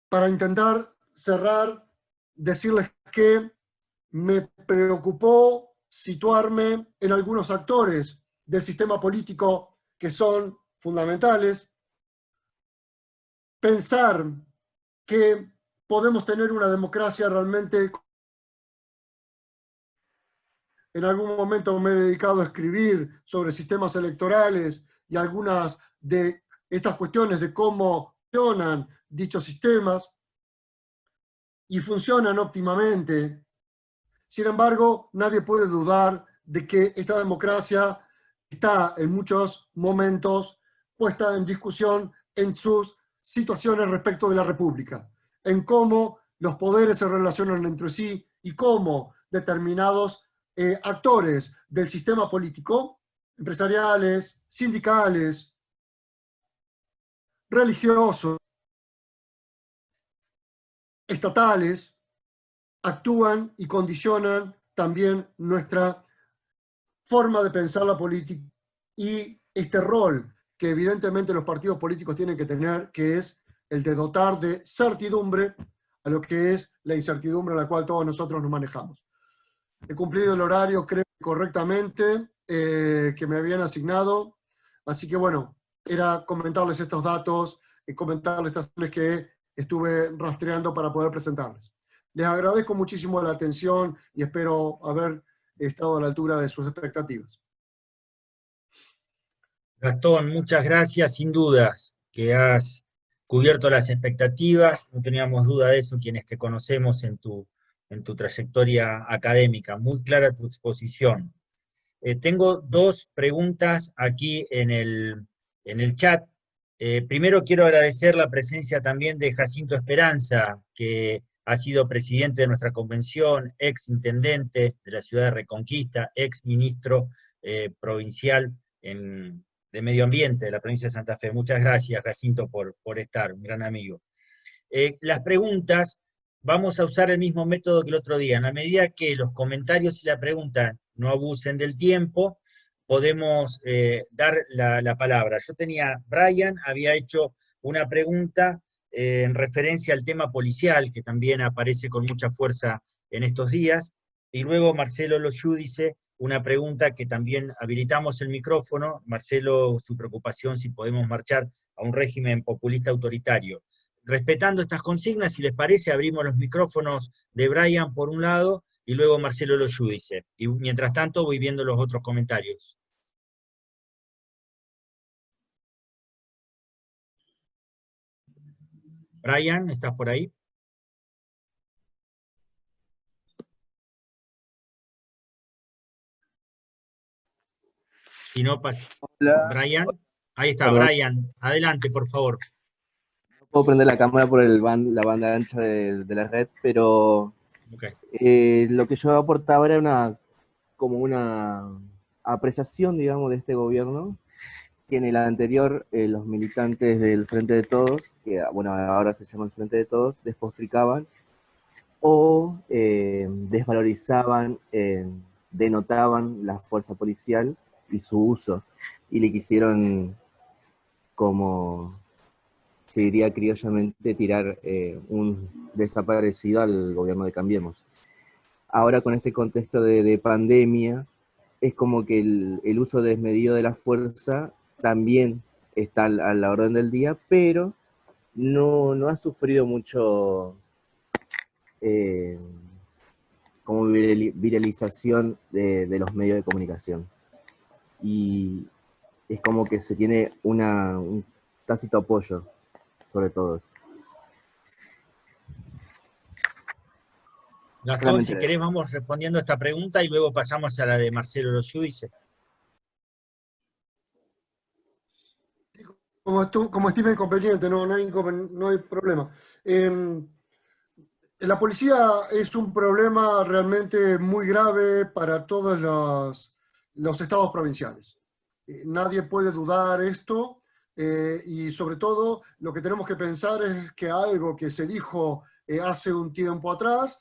para intentar cerrar, decirles que me preocupó situarme en algunos actores del sistema político que son fundamentales, pensar que podemos tener una democracia realmente. En algún momento me he dedicado a escribir sobre sistemas electorales y algunas de estas cuestiones de cómo funcionan dichos sistemas, y funcionan óptimamente. Sin embargo, nadie puede dudar de que esta democracia está en muchos momentos puesta en discusión en sus situaciones respecto de la República, en cómo los poderes se relacionan entre sí y cómo determinados actores del sistema político, empresariales, sindicales, religiosos, estatales, actúan y condicionan también nuestra forma de pensar la política y este rol que evidentemente los partidos políticos tienen que tener, que es el de dotar de certidumbre a lo que es la incertidumbre a la cual todos nosotros nos manejamos. He cumplido el horario, creo, correctamente, que me habían asignado, así que bueno, era comentarles estos datos y comentarles estas acciones que estuve rastreando para poder presentarles. Les agradezco muchísimo la atención y espero haber estado a la altura de sus expectativas. Gastón, muchas gracias, sin dudas que has cubierto las expectativas, no teníamos duda de eso quienes te conocemos en tu trayectoria académica, muy clara tu exposición. Tengo dos preguntas aquí en el chat. Primero quiero agradecer la presencia también de Jacinto Esperanza, que ha sido presidente de nuestra convención, ex intendente de la ciudad de Reconquista, ex ministro provincial en de Medio Ambiente de la provincia de Santa Fe. Muchas gracias, Jacinto, por estar, un gran amigo. Las preguntas, vamos a usar el mismo método que el otro día. En la medida que los comentarios y la pregunta no abusen del tiempo, podemos dar la palabra. Yo tenía, Brian había hecho una pregunta en referencia al tema policial, que también aparece con mucha fuerza en estos días, y luego Marcelo Loyudice, una pregunta que también habilitamos el micrófono. Marcelo, su preocupación si podemos marchar a un régimen populista autoritario. Respetando estas consignas, si les parece, abrimos los micrófonos de Brian por un lado y luego Marcelo Loyudice. Y mientras tanto voy viendo los otros comentarios. Brian, ¿estás por ahí? Si no, Hola, Brian. Ahí está, perdón, Brian. Adelante, por favor. no puedo prender la cámara por la banda ancha de la red, pero Okay. lo que yo aportaba era como una apreciación, digamos, de este gobierno, que en el anterior los militantes del Frente de Todos, que bueno, ahora se llama el Frente de Todos, despotricaban o desvalorizaban, denotaban la fuerza policial y su uso, y le quisieron, como se diría criollamente, tirar un desaparecido al gobierno de Cambiemos. Ahora con este contexto de pandemia, es como que el uso desmedido de la fuerza también está a la orden del día, pero no ha sufrido mucho eh, como viralización de los medios de comunicación. Y es como que se tiene un tácito apoyo, sobre todo. Gastón, si querés vamos respondiendo a esta pregunta y luego pasamos a la de Marcelo Loyudice. Como estime inconveniente, no hay problema. La policía es un problema realmente muy grave para todos los estados provinciales. Nadie puede dudar esto, y sobre todo lo que tenemos que pensar es que algo que se dijo hace un tiempo atrás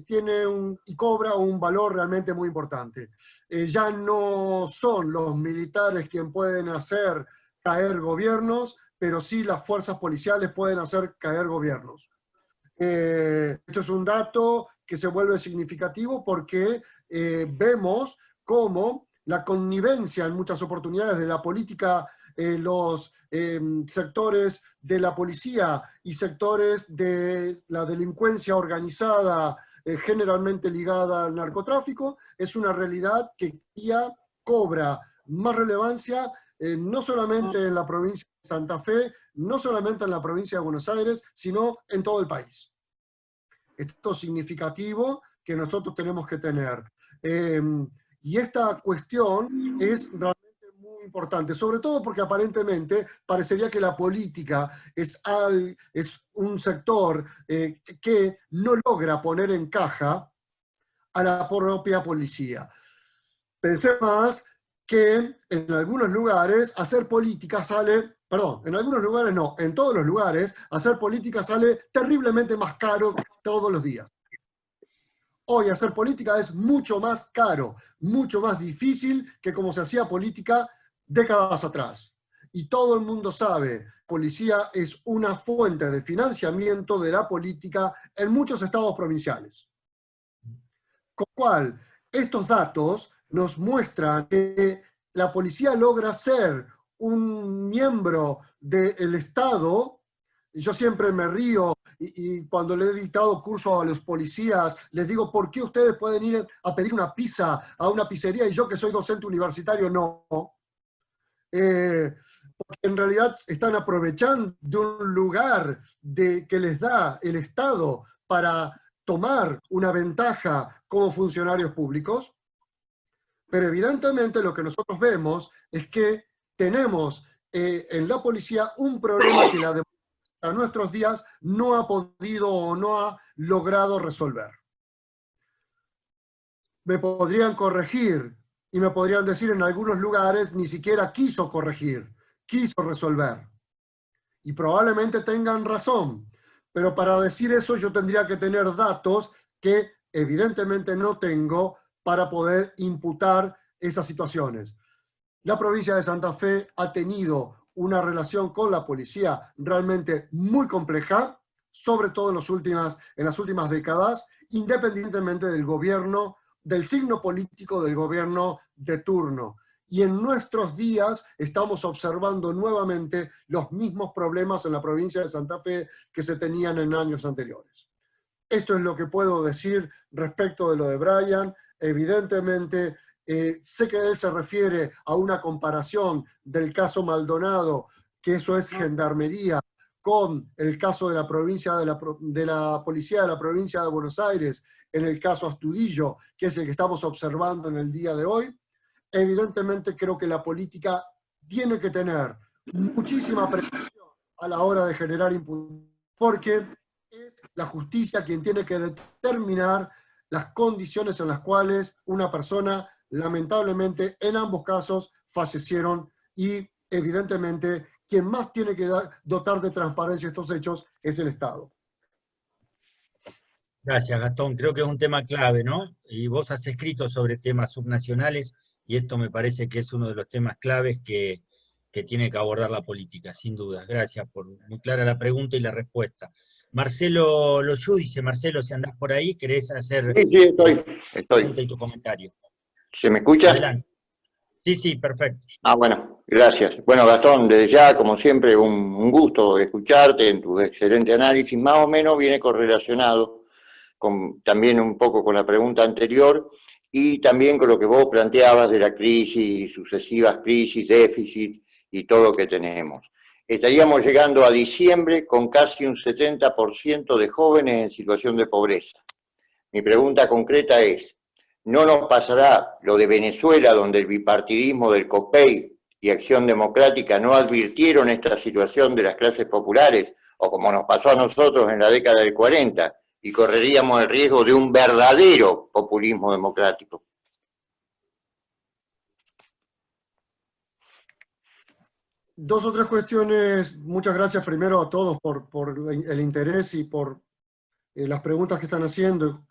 tiene y cobra un valor realmente muy importante. Ya no son los militares quienes pueden hacer caer gobiernos, pero sí las fuerzas policiales pueden hacer caer gobiernos. Esto es un dato que se vuelve significativo porque vemos cómo la connivencia en muchas oportunidades de la política, los sectores de la policía y sectores de la delincuencia organizada, generalmente ligada al narcotráfico, es una realidad que ya cobra más relevancia, no solamente en la provincia de Santa Fe, no solamente en la provincia de Buenos Aires, sino en todo el país. Esto es significativo que nosotros tenemos que tener. Y esta cuestión es realmente muy importante, sobre todo porque aparentemente parecería que la política es un sector que no logra poner en caja a la propia policía. Pensé más que en algunos lugares hacer política sale, perdón, en algunos lugares no, en todos los lugares hacer política sale terriblemente más caro todos los días. Hoy hacer política es mucho más caro, mucho más difícil que como se hacía política décadas atrás. Y todo el mundo sabe, policía es una fuente de financiamiento de la política en muchos estados provinciales. Con lo cual, estos datos nos muestran que la policía logra ser un miembro del Estado. Yo siempre me río y cuando le he dictado curso a los policías, les digo, ¿por qué ustedes pueden ir a pedir una pizza a una pizzería y yo que soy docente universitario no? Porque en realidad están aprovechando de un lugar que les da el Estado para tomar una ventaja como funcionarios públicos, pero evidentemente lo que nosotros vemos es que tenemos en la policía un problema que la democracia a nuestros días no ha podido o no ha logrado resolver. Me podrían corregir, y me podrían decir en algunos lugares ni siquiera quiso corregir, quiso resolver. Y probablemente tengan razón, pero para decir eso yo tendría que tener datos que evidentemente no tengo para poder imputar esas situaciones. La provincia de Santa Fe ha tenido una relación con la policía realmente muy compleja, sobre todo en las últimas décadas, independientemente del gobierno, del signo político del gobierno de turno. Y en nuestros días estamos observando nuevamente los mismos problemas en la provincia de Santa Fe que se tenían en años anteriores. Esto es lo que puedo decir respecto de lo de Brian. Evidentemente, sé que él se refiere a una comparación del caso Maldonado, que eso es gendarmería, con el caso de la provincia de la policía de la provincia de Buenos Aires, en el caso Astudillo, que es el que estamos observando en el día de hoy. Evidentemente creo que la política tiene que tener muchísima precaución a la hora de generar impunidad, porque es la justicia quien tiene que determinar las condiciones en las cuales una persona, lamentablemente, en ambos casos, fallecieron, y evidentemente quien más tiene que dotar de transparencia estos hechos es el Estado. Gracias, Gastón. Creo que es un tema clave, ¿no? Y vos has escrito sobre temas subnacionales y esto me parece que es uno de los temas claves que tiene que abordar la política, sin duda. Gracias por muy clara la pregunta y la respuesta. Marcelo Loyú dice, Marcelo, si andás por ahí, ¿querés hacer Sí, tu pregunta y tu comentario? ¿Se me escucha? Adelante. Sí, perfecto. Ah, bueno, gracias. Bueno, Gastón, desde ya, como siempre, un gusto escucharte en tu excelente análisis. Más o menos viene correlacionado también un poco con la pregunta anterior y también con lo que vos planteabas de la crisis, sucesivas crisis, déficit y todo lo que tenemos. Estaríamos llegando a diciembre con casi un 70% de jóvenes en situación de pobreza. Mi pregunta concreta es, ¿no nos pasará lo de Venezuela, donde el bipartidismo del COPEI y Acción Democrática no advirtieron esta situación de las clases populares, o como nos pasó a nosotros en la década del 40, y correríamos el riesgo de un verdadero populismo democrático? Dos o tres cuestiones. Muchas gracias primero a todos por el interés y por las preguntas que están haciendo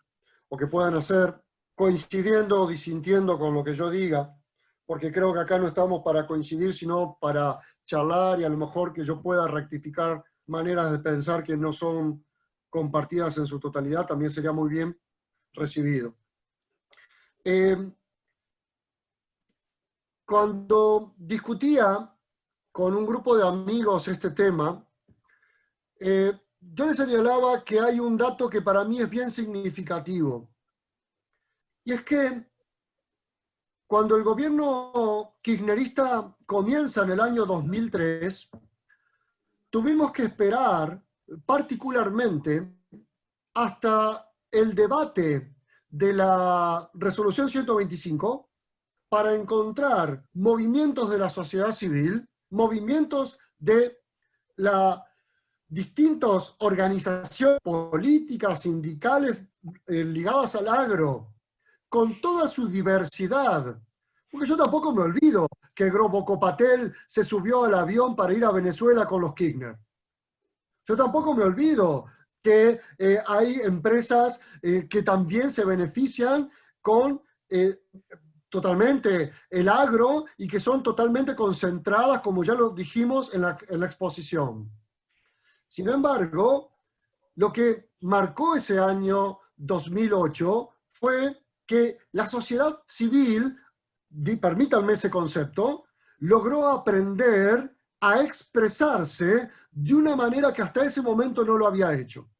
o que puedan hacer, coincidiendo o disintiendo con lo que yo diga, porque creo que acá no estamos para coincidir, sino para charlar y a lo mejor que yo pueda rectificar maneras de pensar que no son compartidas en su totalidad, también sería muy bien recibido. Cuando discutía con un grupo de amigos este tema, yo les señalaba que hay un dato que para mí es bien significativo. Y es que cuando el gobierno kirchnerista comienza en el año 2003, tuvimos que esperar particularmente hasta el debate de la resolución 125 para encontrar movimientos de la sociedad civil, movimientos de las distintas organizaciones políticas, sindicales ligadas al agro, con toda su diversidad. Porque yo tampoco me olvido que Grobo Patel se subió al avión para ir a Venezuela con los Kirchner. Yo tampoco me olvido que hay empresas que también se benefician con totalmente el agro y que son totalmente concentradas, como ya lo dijimos en la exposición. Sin embargo, lo que marcó ese año 2008 fue que la sociedad civil, permítanme ese concepto, logró aprender a expresarse de una manera que hasta ese momento no lo había hecho.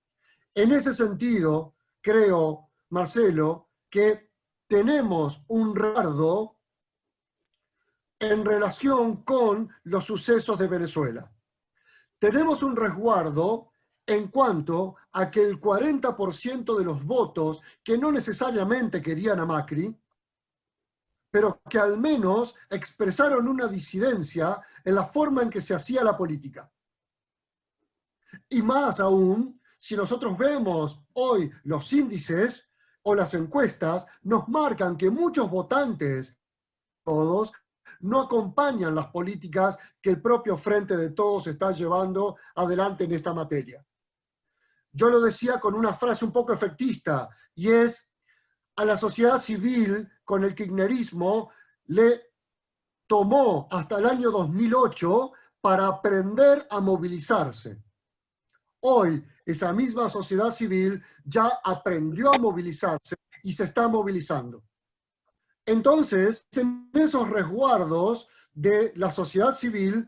En ese sentido, creo, Marcelo, que tenemos un resguardo en relación con los sucesos de Venezuela. Tenemos un resguardo en cuanto a que el 40% de los votos que no necesariamente querían a Macri, pero que al menos expresaron una disidencia en la forma en que se hacía la política. Y más aún, si nosotros vemos hoy los índices o las encuestas, nos marcan que muchos votantes Todos no acompañan las políticas que el propio Frente de Todos está llevando adelante en esta materia. Yo lo decía con una frase un poco efectista, y es: a la sociedad civil con el kirchnerismo le tomó hasta el año 2008 para aprender a movilizarse. Hoy, esa misma sociedad civil ya aprendió a movilizarse y se está movilizando. Entonces, en esos resguardos de la sociedad civil,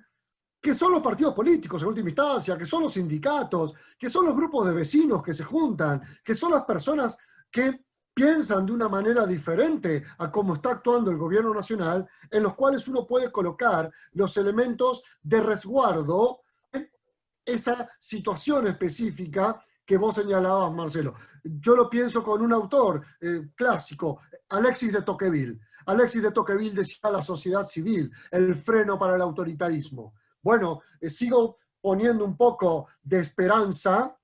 que son los partidos políticos en última instancia, que son los sindicatos, que son los grupos de vecinos que se juntan, que son las personas que piensan de una manera diferente a cómo está actuando el gobierno nacional, en los cuales uno puede colocar los elementos de resguardo en esa situación específica que vos señalabas, Marcelo. Yo lo pienso con un autor clásico, Alexis de Tocqueville. Alexis de Tocqueville decía: la sociedad civil, el freno para el autoritarismo. Bueno, sigo poniendo un poco de esperanza.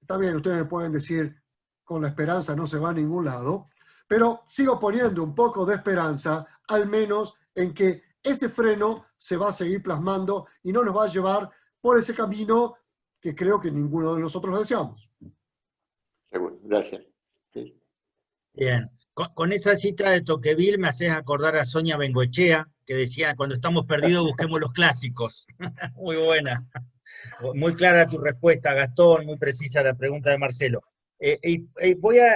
Está bien, ustedes me pueden decir, con la esperanza no se va a ningún lado, pero sigo poniendo un poco de esperanza, al menos en que ese freno se va a seguir plasmando y no nos va a llevar por ese camino que creo que ninguno de nosotros deseamos. Seguro, gracias. Sí. Bien, con esa cita de Tocqueville me haces acordar a Sonia Bengoechea, que decía: cuando estamos perdidos busquemos los clásicos. Muy buena. Muy clara tu respuesta, Gastón, muy precisa la pregunta de Marcelo.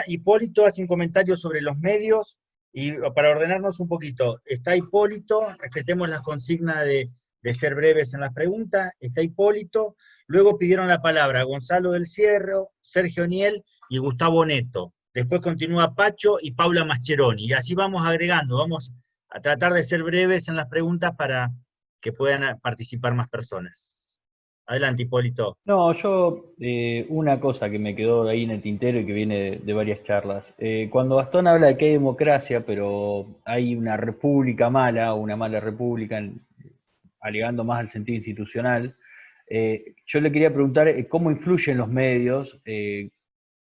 Hipólito hace un comentario sobre los medios, y para ordenarnos un poquito, está Hipólito, respetemos las consignas de ser breves en las preguntas, está Hipólito, luego pidieron la palabra Gonzalo del Cierro, Sergio Niel y Gustavo Neto. Después continúa Pacho y Paula Mascheroni, y así vamos agregando, vamos a tratar de ser breves en las preguntas para que puedan participar más personas. Adelante, Hipólito. No, yo, una cosa que me quedó ahí en el tintero y que viene de varias charlas. Cuando Gastón habla de que hay democracia, pero hay una república mala, o una mala república, alegando más al sentido institucional, yo le quería preguntar cómo influyen los medios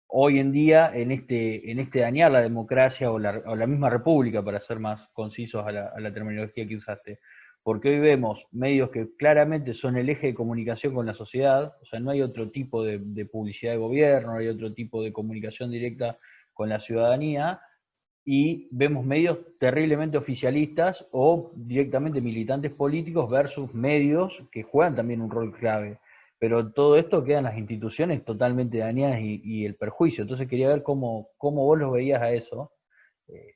hoy en día en este dañar la democracia o la misma república, para ser más concisos a la terminología que usaste. Porque hoy vemos medios que claramente son el eje de comunicación con la sociedad, o sea, no hay otro tipo de publicidad de gobierno, no hay otro tipo de comunicación directa con la ciudadanía, y vemos medios terriblemente oficialistas o directamente militantes políticos versus medios que juegan también un rol clave. Pero todo esto queda en las instituciones totalmente dañadas y el perjuicio. Entonces quería ver cómo vos los veías a eso,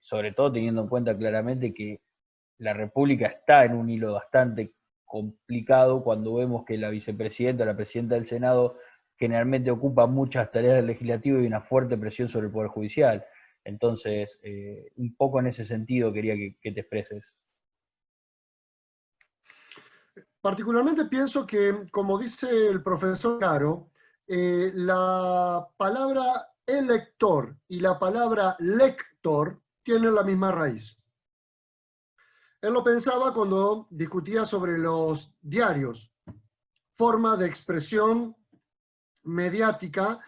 sobre todo teniendo en cuenta claramente que la República está en un hilo bastante complicado cuando vemos que la vicepresidenta, la presidenta del Senado, generalmente ocupa muchas tareas del legislativo y una fuerte presión sobre el Poder Judicial. Entonces, un poco en ese sentido quería que te expreses. Particularmente pienso que, como dice el profesor Caro, la palabra elector y la palabra lector tienen la misma raíz. Él lo pensaba cuando discutía sobre los diarios, forma de expresión mediática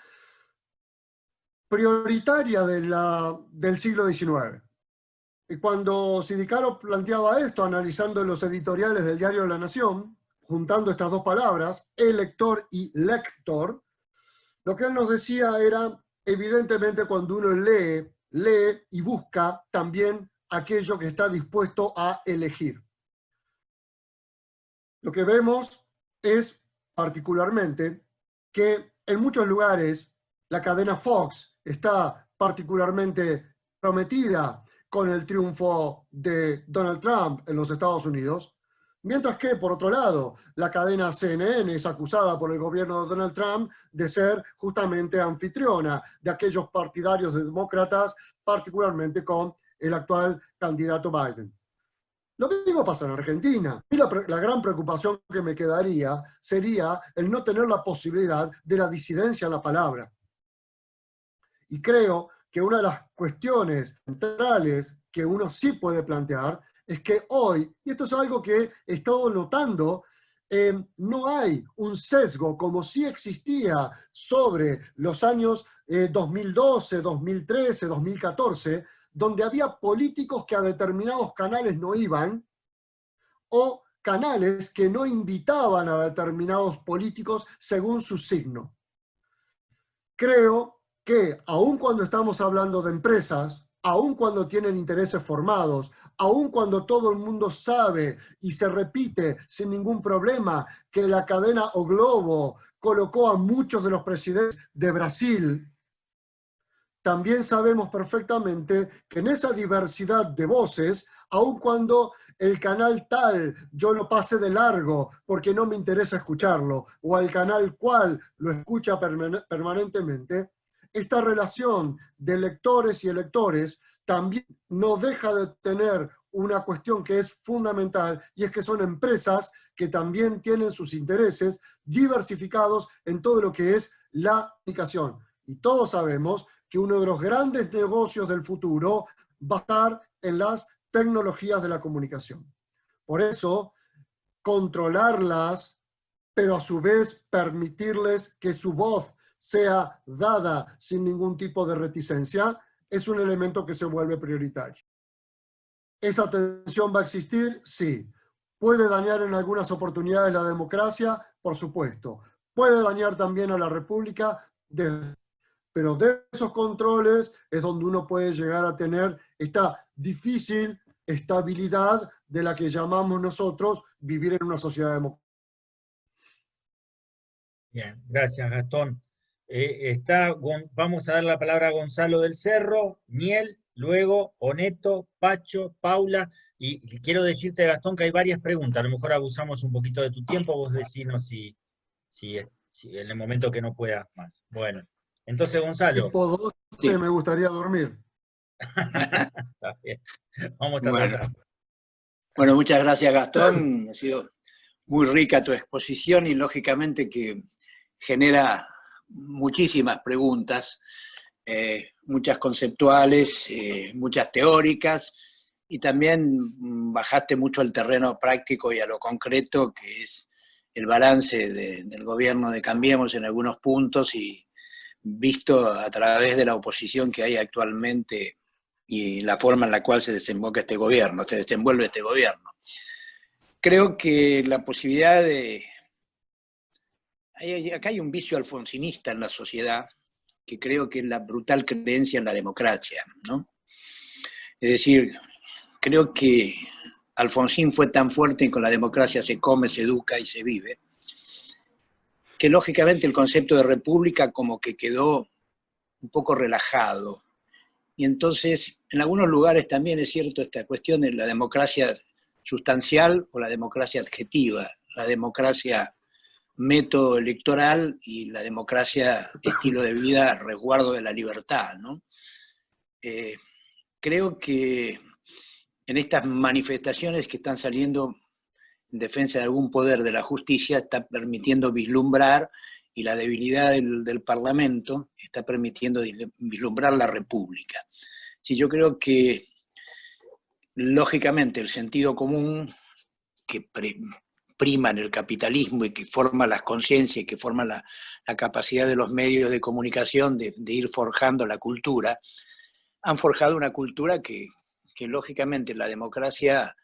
prioritaria del siglo XIX. Y cuando Sidicaro planteaba esto, analizando los editoriales del Diario de la Nación, juntando estas dos palabras, elector y lector, lo que él nos decía era, evidentemente cuando uno lee y busca también aquello que está dispuesto a elegir. Lo que vemos es particularmente que en muchos lugares la cadena Fox está particularmente prometida con el triunfo de Donald Trump en los Estados Unidos, mientras que, por otro lado, la cadena CNN es acusada por el gobierno de Donald Trump de ser justamente anfitriona de aquellos partidarios de demócratas, particularmente con el actual candidato Biden. Lo mismo pasa en Argentina. Y la gran preocupación que me quedaría sería el no tener la posibilidad de la disidencia en la palabra. Y creo que una de las cuestiones centrales que uno sí puede plantear es que hoy, y esto es algo que he estado notando no hay un sesgo como sí existía sobre los años 2012, 2013, 2014, donde había políticos que a determinados canales no iban, o canales que no invitaban a determinados políticos según su signo. Creo que aun cuando estamos hablando de empresas, aun cuando tienen intereses formados, aun cuando todo el mundo sabe y se repite sin ningún problema que la cadena O Globo colocó a muchos de los presidentes de Brasil, también sabemos perfectamente que en esa diversidad de voces, aun cuando el canal tal yo lo pase de largo porque no me interesa escucharlo, o el canal cual lo escucha permanentemente, esta relación de lectores y electores también no deja de tener una cuestión que es fundamental, y es que son empresas que también tienen sus intereses diversificados en todo lo que es la comunicación. Y todos sabemos que uno de los grandes negocios del futuro va a estar en las tecnologías de la comunicación. Por eso, controlarlas, pero a su vez permitirles que su voz sea dada sin ningún tipo de reticencia, es un elemento que se vuelve prioritario. ¿Esa tensión va a existir? Sí. ¿Puede dañar en algunas oportunidades la democracia? Por supuesto. ¿Puede dañar también a la república? Pero de esos controles es donde uno puede llegar a tener esta difícil estabilidad de la que llamamos nosotros vivir en una sociedad democrática. Bien, gracias Gastón. Vamos a dar la palabra a Gonzalo del Cerro, Niel, luego Oneto, Pacho, Paula, y quiero decirte, Gastón, que hay varias preguntas, a lo mejor abusamos un poquito de tu tiempo, vos decinos si en el momento que no puedas más. Bueno, entonces Gonzalo. Tipo 12 sí. Me gustaría dormir. Está bien. Vamos a tratar. Bueno, muchas gracias Gastón, ha sido muy rica tu exposición y lógicamente que genera muchísimas preguntas, muchas conceptuales, muchas teóricas, y también bajaste mucho al terreno práctico y a lo concreto, que es el balance del gobierno de Cambiemos en algunos puntos, y visto a través de la oposición que hay actualmente y la forma en la cual se desenvuelve este gobierno. Creo que la posibilidad de... Acá hay un vicio alfonsinista en la sociedad, que creo que es la brutal creencia en la democracia, ¿no? Es decir, creo que Alfonsín fue tan fuerte en que con la democracia se come, se educa y se vive, que lógicamente el concepto de república como que quedó un poco relajado. Y entonces, en algunos lugares también es cierto esta cuestión de la democracia sustancial o la democracia adjetiva, la democracia método electoral y la democracia estilo de vida, resguardo de la libertad, ¿no? Creo que en estas manifestaciones que están saliendo en defensa de algún poder de la justicia está permitiendo vislumbrar, y la debilidad del Parlamento está permitiendo vislumbrar la República. Sí, yo creo que, lógicamente, el sentido común que prima en el capitalismo y que forma las conciencias y que forma la capacidad de los medios de comunicación de ir forjando la cultura, han forjado una cultura que lógicamente la democracia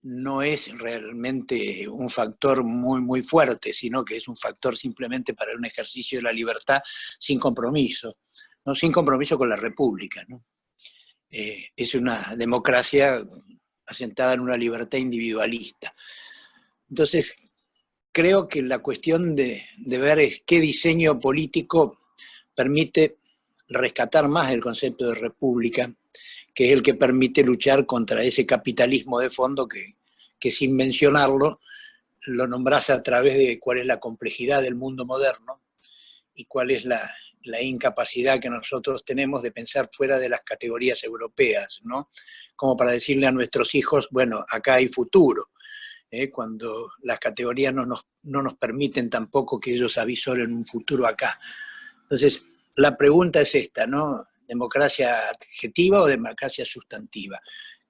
no es realmente un factor muy, muy fuerte, sino que es un factor simplemente para un ejercicio de la libertad sin compromiso, ¿no? Sin compromiso con la República, ¿no? Es una democracia asentada en una libertad individualista. Entonces, creo que la cuestión de ver es qué diseño político permite rescatar más el concepto de república, que es el que permite luchar contra ese capitalismo de fondo que sin mencionarlo, lo nombrás a través de cuál es la complejidad del mundo moderno y cuál es la incapacidad que nosotros tenemos de pensar fuera de las categorías europeas, ¿no? Como para decirle a nuestros hijos, bueno, acá hay futuro, cuando las categorías no nos permiten tampoco que ellos avisoren un futuro acá. Entonces, la pregunta es esta, ¿no? ¿Democracia adjetiva o democracia sustantiva?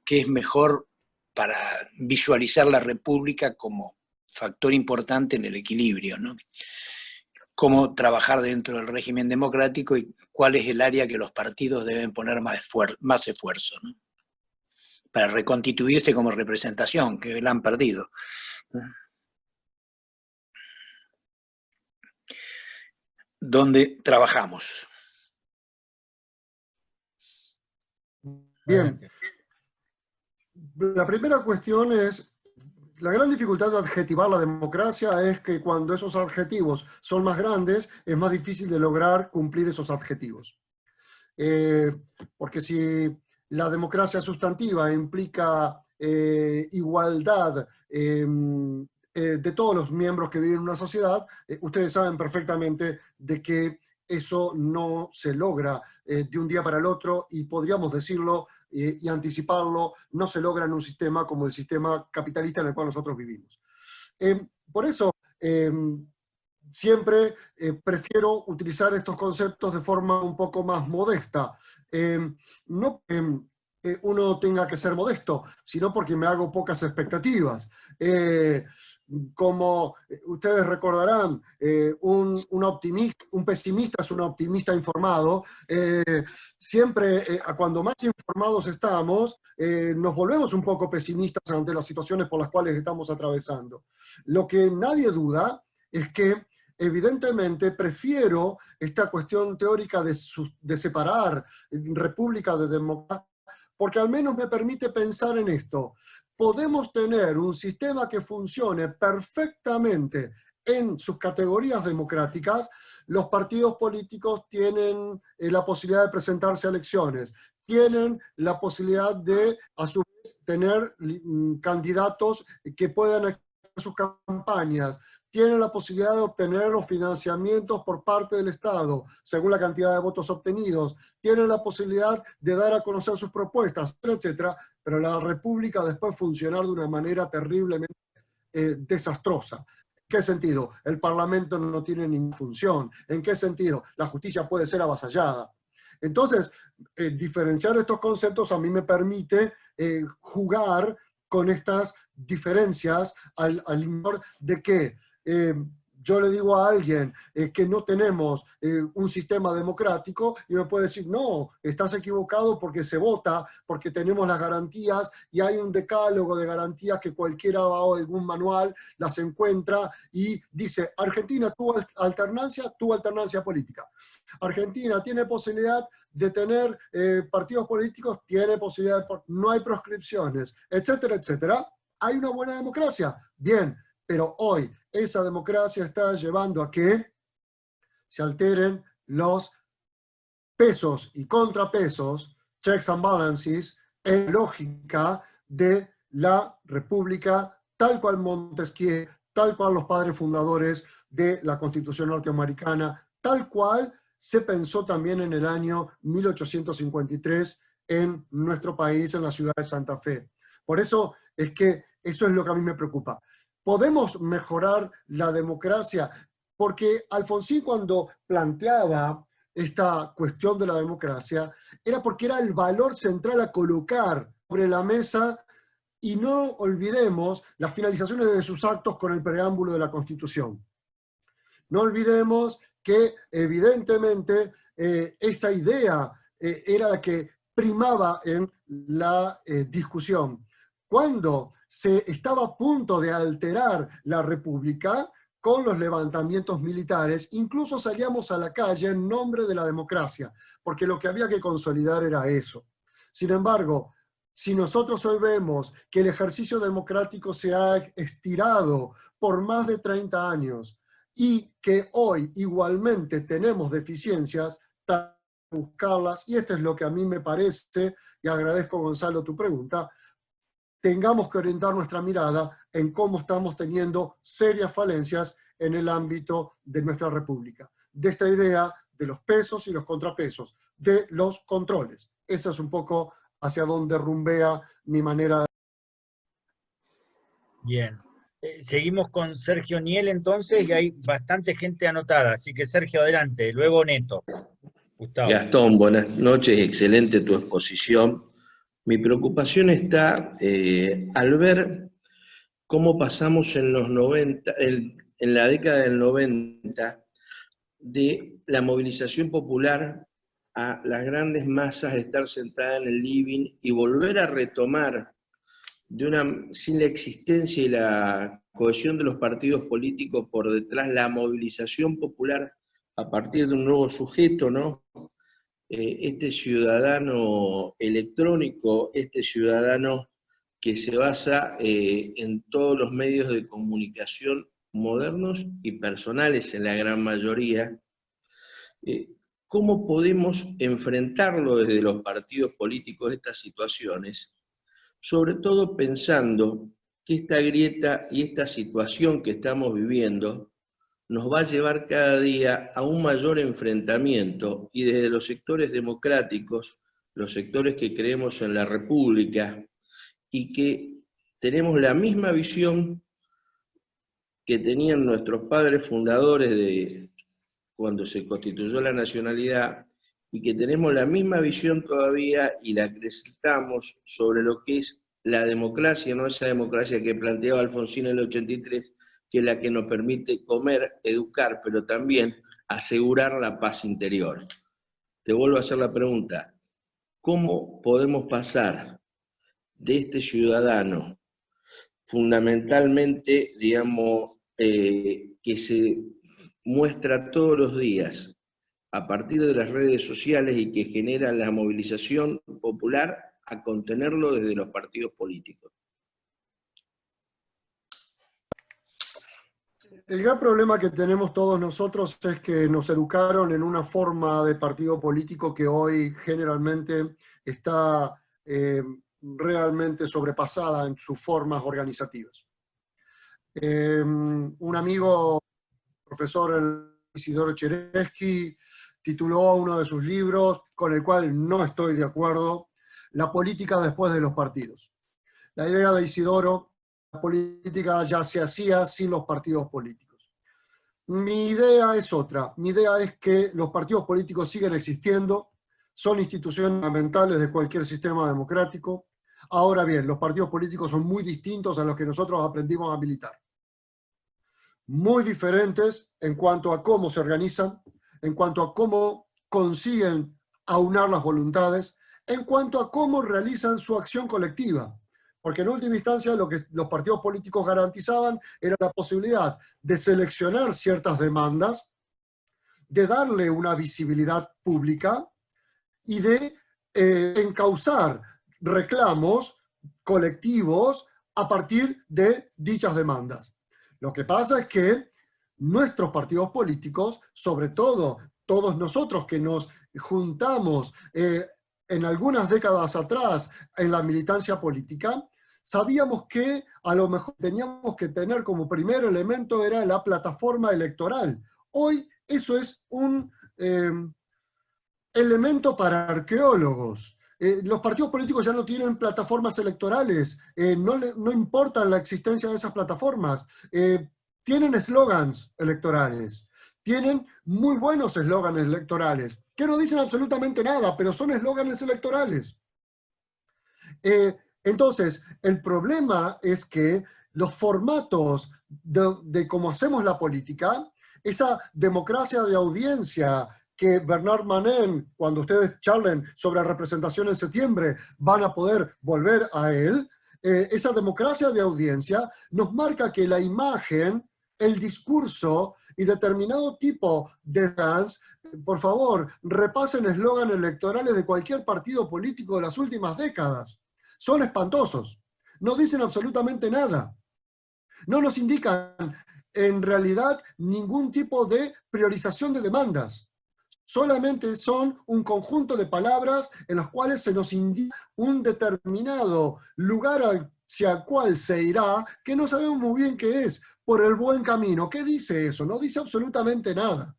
¿Qué es mejor para visualizar la República como factor importante en el equilibrio, ¿no? Cómo trabajar dentro del régimen democrático y cuál es el área que los partidos deben poner más esfuerzo, ¿no? Para reconstituirse como representación, que la han perdido. ¿Dónde trabajamos? Bien. La primera cuestión es, la gran dificultad de adjetivar la democracia es que cuando esos adjetivos son más grandes, es más difícil de lograr cumplir esos adjetivos. Porque si la democracia sustantiva implica igualdad de todos los miembros que viven en una sociedad, ustedes saben perfectamente de que eso no se logra de un día para el otro, y podríamos decirlo y anticiparlo, no se logra en un sistema como el sistema capitalista en el cual nosotros vivimos. Por eso, siempre prefiero utilizar estos conceptos de forma un poco más modesta. No uno tenga que ser modesto, sino porque me hago pocas expectativas. Como ustedes recordarán, un pesimista es un optimista informado. Siempre, cuando más informados estamos, nos volvemos un poco pesimistas ante las situaciones por las cuales estamos atravesando. Lo que nadie duda es que, evidentemente, prefiero esta cuestión teórica de separar república de democracia, porque al menos me permite pensar en esto. Podemos tener un sistema que funcione perfectamente en sus categorías democráticas. Los partidos políticos tienen la posibilidad de presentarse a elecciones, tienen la posibilidad de, a su vez, tener candidatos que puedan hacer sus campañas, tienen la posibilidad de obtener los financiamientos por parte del Estado, según la cantidad de votos obtenidos, tienen la posibilidad de dar a conocer sus propuestas, etcétera, pero la República después funcionar de una manera terriblemente desastrosa. ¿En qué sentido? El Parlamento no tiene ninguna función. ¿En qué sentido? La justicia puede ser avasallada. Entonces, diferenciar estos conceptos a mí me permite jugar con estas diferencias al interior de que yo le digo a alguien que no tenemos un sistema democrático, y me puede decir, no, estás equivocado porque se vota, porque tenemos las garantías, y hay un decálogo de garantías que cualquiera va a algún manual, las encuentra y dice, Argentina tuvo alternancia política. Argentina tiene posibilidad de tener partidos políticos, tiene posibilidad no hay proscripciones, etcétera, etcétera. ¿Hay una buena democracia? Bien, pero hoy esa democracia está llevando a que se alteren los pesos y contrapesos, checks and balances, en lógica de la República, tal cual Montesquieu, tal cual los padres fundadores de la Constitución norteamericana, tal cual se pensó también en el año 1853 en nuestro país, en la ciudad de Santa Fe. Por eso es que eso es lo que a mí me preocupa. ¿Podemos mejorar la democracia? Porque Alfonsín, cuando planteaba esta cuestión de la democracia, era porque era el valor central a colocar sobre la mesa, y no olvidemos las finalizaciones de sus actos con el preámbulo de la Constitución. No olvidemos que, evidentemente, esa idea era la que primaba en la discusión. Cuando se estaba a punto de alterar la República con los levantamientos militares, incluso salíamos a la calle en nombre de la democracia, porque lo que había que consolidar era eso. Sin embargo, si nosotros hoy vemos que el ejercicio democrático se ha estirado por más de 30 años y que hoy igualmente tenemos deficiencias, buscarlas, y esto es lo que a mí me parece, y agradezco, Gonzalo, tu pregunta, tengamos que orientar nuestra mirada en cómo estamos teniendo serias falencias en el ámbito de nuestra República, de esta idea de los pesos y los contrapesos, de los controles. Esa es un poco hacia donde rumbea mi manera de... Bien. Seguimos con Sergio Niel entonces, y hay bastante gente anotada, así que Sergio, adelante, luego Neto. Gustavo. Gastón, buenas noches, excelente tu exposición. Mi preocupación está al ver cómo pasamos en los 90, en la década del 90, de la movilización popular a las grandes masas estar sentada en el living y volver a retomar sin la existencia y la cohesión de los partidos políticos por detrás, la movilización popular a partir de un nuevo sujeto, ¿no? Este ciudadano electrónico, este ciudadano que se basa en todos los medios de comunicación modernos y personales en la gran mayoría. ¿Cómo podemos enfrentarlo desde los partidos políticos estas situaciones? Sobre todo pensando que esta grieta y esta situación que estamos viviendo nos va a llevar cada día a un mayor enfrentamiento, y desde los sectores democráticos, los sectores que creemos en la República y que tenemos la misma visión que tenían nuestros padres fundadores cuando se constituyó la nacionalidad, y que tenemos la misma visión todavía y la acrecentamos sobre lo que es la democracia, no esa democracia que planteaba Alfonsín en el 83, que es la que nos permite comer, educar, pero también asegurar la paz interior. Te vuelvo a hacer la pregunta, ¿cómo podemos pasar de este ciudadano fundamentalmente, digamos, que se muestra todos los días a partir de las redes sociales y que genera la movilización popular, a contenerlo desde los partidos políticos? El gran problema que tenemos todos nosotros es que nos educaron en una forma de partido político que hoy generalmente está realmente sobrepasada en sus formas organizativas. Un amigo, profesor Isidoro Cheresky, tituló uno de sus libros, con el cual no estoy de acuerdo, La política después de los partidos. La idea de Isidoro, la política ya se hacía sin los partidos políticos. Mi idea es otra. Mi idea es que los partidos políticos siguen existiendo, son instituciones fundamentales de cualquier sistema democrático. Ahora bien, los partidos políticos son muy distintos a los que nosotros aprendimos a militar. Muy diferentes en cuanto a cómo se organizan, en cuanto a cómo consiguen aunar las voluntades, en cuanto a cómo realizan su acción colectiva. Porque en última instancia lo que los partidos políticos garantizaban era la posibilidad de seleccionar ciertas demandas, de darle una visibilidad pública y de encauzar reclamos colectivos a partir de dichas demandas. Lo que pasa es que nuestros partidos políticos, sobre todo todos nosotros que nos juntamos en algunas décadas atrás en la militancia política, sabíamos que a lo mejor teníamos que tener como primer elemento era la plataforma electoral. Hoy eso es un elemento para arqueólogos. Los partidos políticos ya no tienen plataformas electorales, no importa la existencia de esas plataformas, tienen eslogans electorales, tienen muy buenos eslóganes electorales, que no dicen absolutamente nada, pero son eslóganes electorales. Entonces, el problema es que los formatos de cómo hacemos la política, esa democracia de audiencia que Bernard Manin, cuando ustedes charlen sobre representación en septiembre, van a poder volver a él, esa democracia de audiencia nos marca que la imagen, el discurso y determinado tipo de slogans, por favor, repasen eslóganes electorales de cualquier partido político de las últimas décadas. Son espantosos, no dicen absolutamente nada, no nos indican en realidad ningún tipo de priorización de demandas. Solamente son un conjunto de palabras en las cuales se nos indica un determinado lugar hacia el cual se irá, que no sabemos muy bien qué es, por el buen camino. ¿Qué dice eso? No dice absolutamente nada.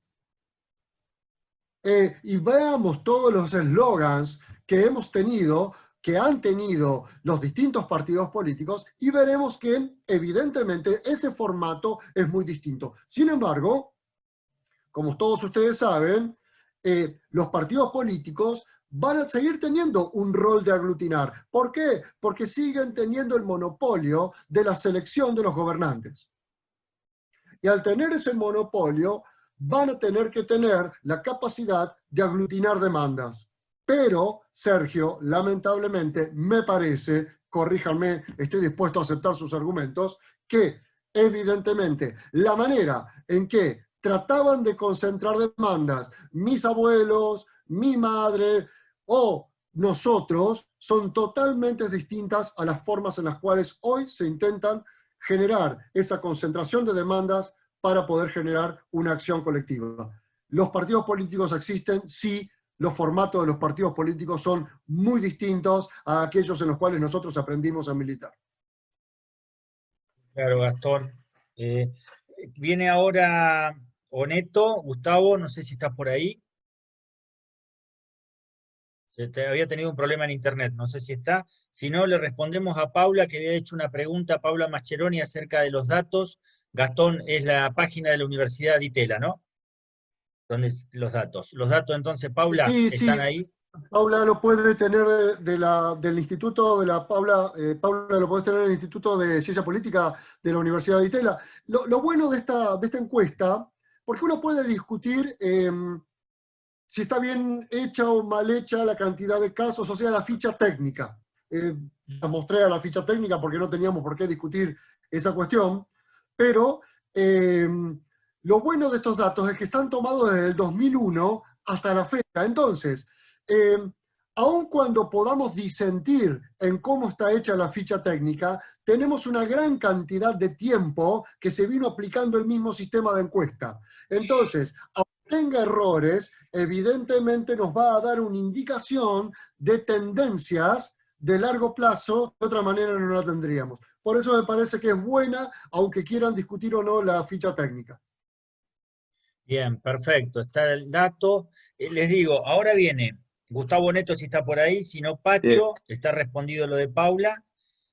Y veamos todos los eslogans que hemos tenido, que han tenido los distintos partidos políticos, y veremos que evidentemente ese formato es muy distinto. Sin embargo, como todos ustedes saben, los partidos políticos van a seguir teniendo un rol de aglutinar. ¿Por qué? Porque siguen teniendo el monopolio de la selección de los gobernantes. Y al tener ese monopolio, van a tener que tener la capacidad de aglutinar demandas. Pero, Sergio, lamentablemente, me parece, corríjanme, estoy dispuesto a aceptar sus argumentos, que evidentemente la manera en que trataban de concentrar demandas mis abuelos, mi madre o nosotros son totalmente distintas a las formas en las cuales hoy se intentan generar esa concentración de demandas para poder generar una acción colectiva. Los partidos políticos existen, sí, los formatos de los partidos políticos son muy distintos a aquellos en los cuales nosotros aprendimos a militar. Claro, Gastón. Viene ahora Oneto, Gustavo, no sé si estás por ahí. Había tenido un problema en internet, no sé si está. Si no, le respondemos a Paula, que había hecho una pregunta, Paula Mascheroni, acerca de los datos. Gastón, es la página de la Universidad de Itela, ¿no? ¿Dónde es los datos? Los datos, entonces, Paula, sí, ¿están sí. ahí? Paula lo puede tener del Instituto de la Paula lo puede tener en el Instituto de Ciencia Política de la Universidad de Itela. Lo bueno de esta encuesta, porque uno puede discutir si está bien hecha o mal hecha la cantidad de casos, o sea, la ficha técnica. Ya mostré a la ficha técnica porque no teníamos por qué discutir esa cuestión, pero lo bueno de estos datos es que están tomados desde el 2001 hasta la fecha. Entonces, aun cuando podamos disentir en cómo está hecha la ficha técnica, tenemos una gran cantidad de tiempo que se vino aplicando el mismo sistema de encuesta. Entonces, aunque tenga errores, evidentemente nos va a dar una indicación de tendencias de largo plazo, de otra manera no la tendríamos. Por eso me parece que es buena, aunque quieran discutir o no la ficha técnica. Bien, perfecto, está el dato. Les digo, ahora viene Gustavo Neto, si está por ahí, si no Pacho, está respondido lo de Paula,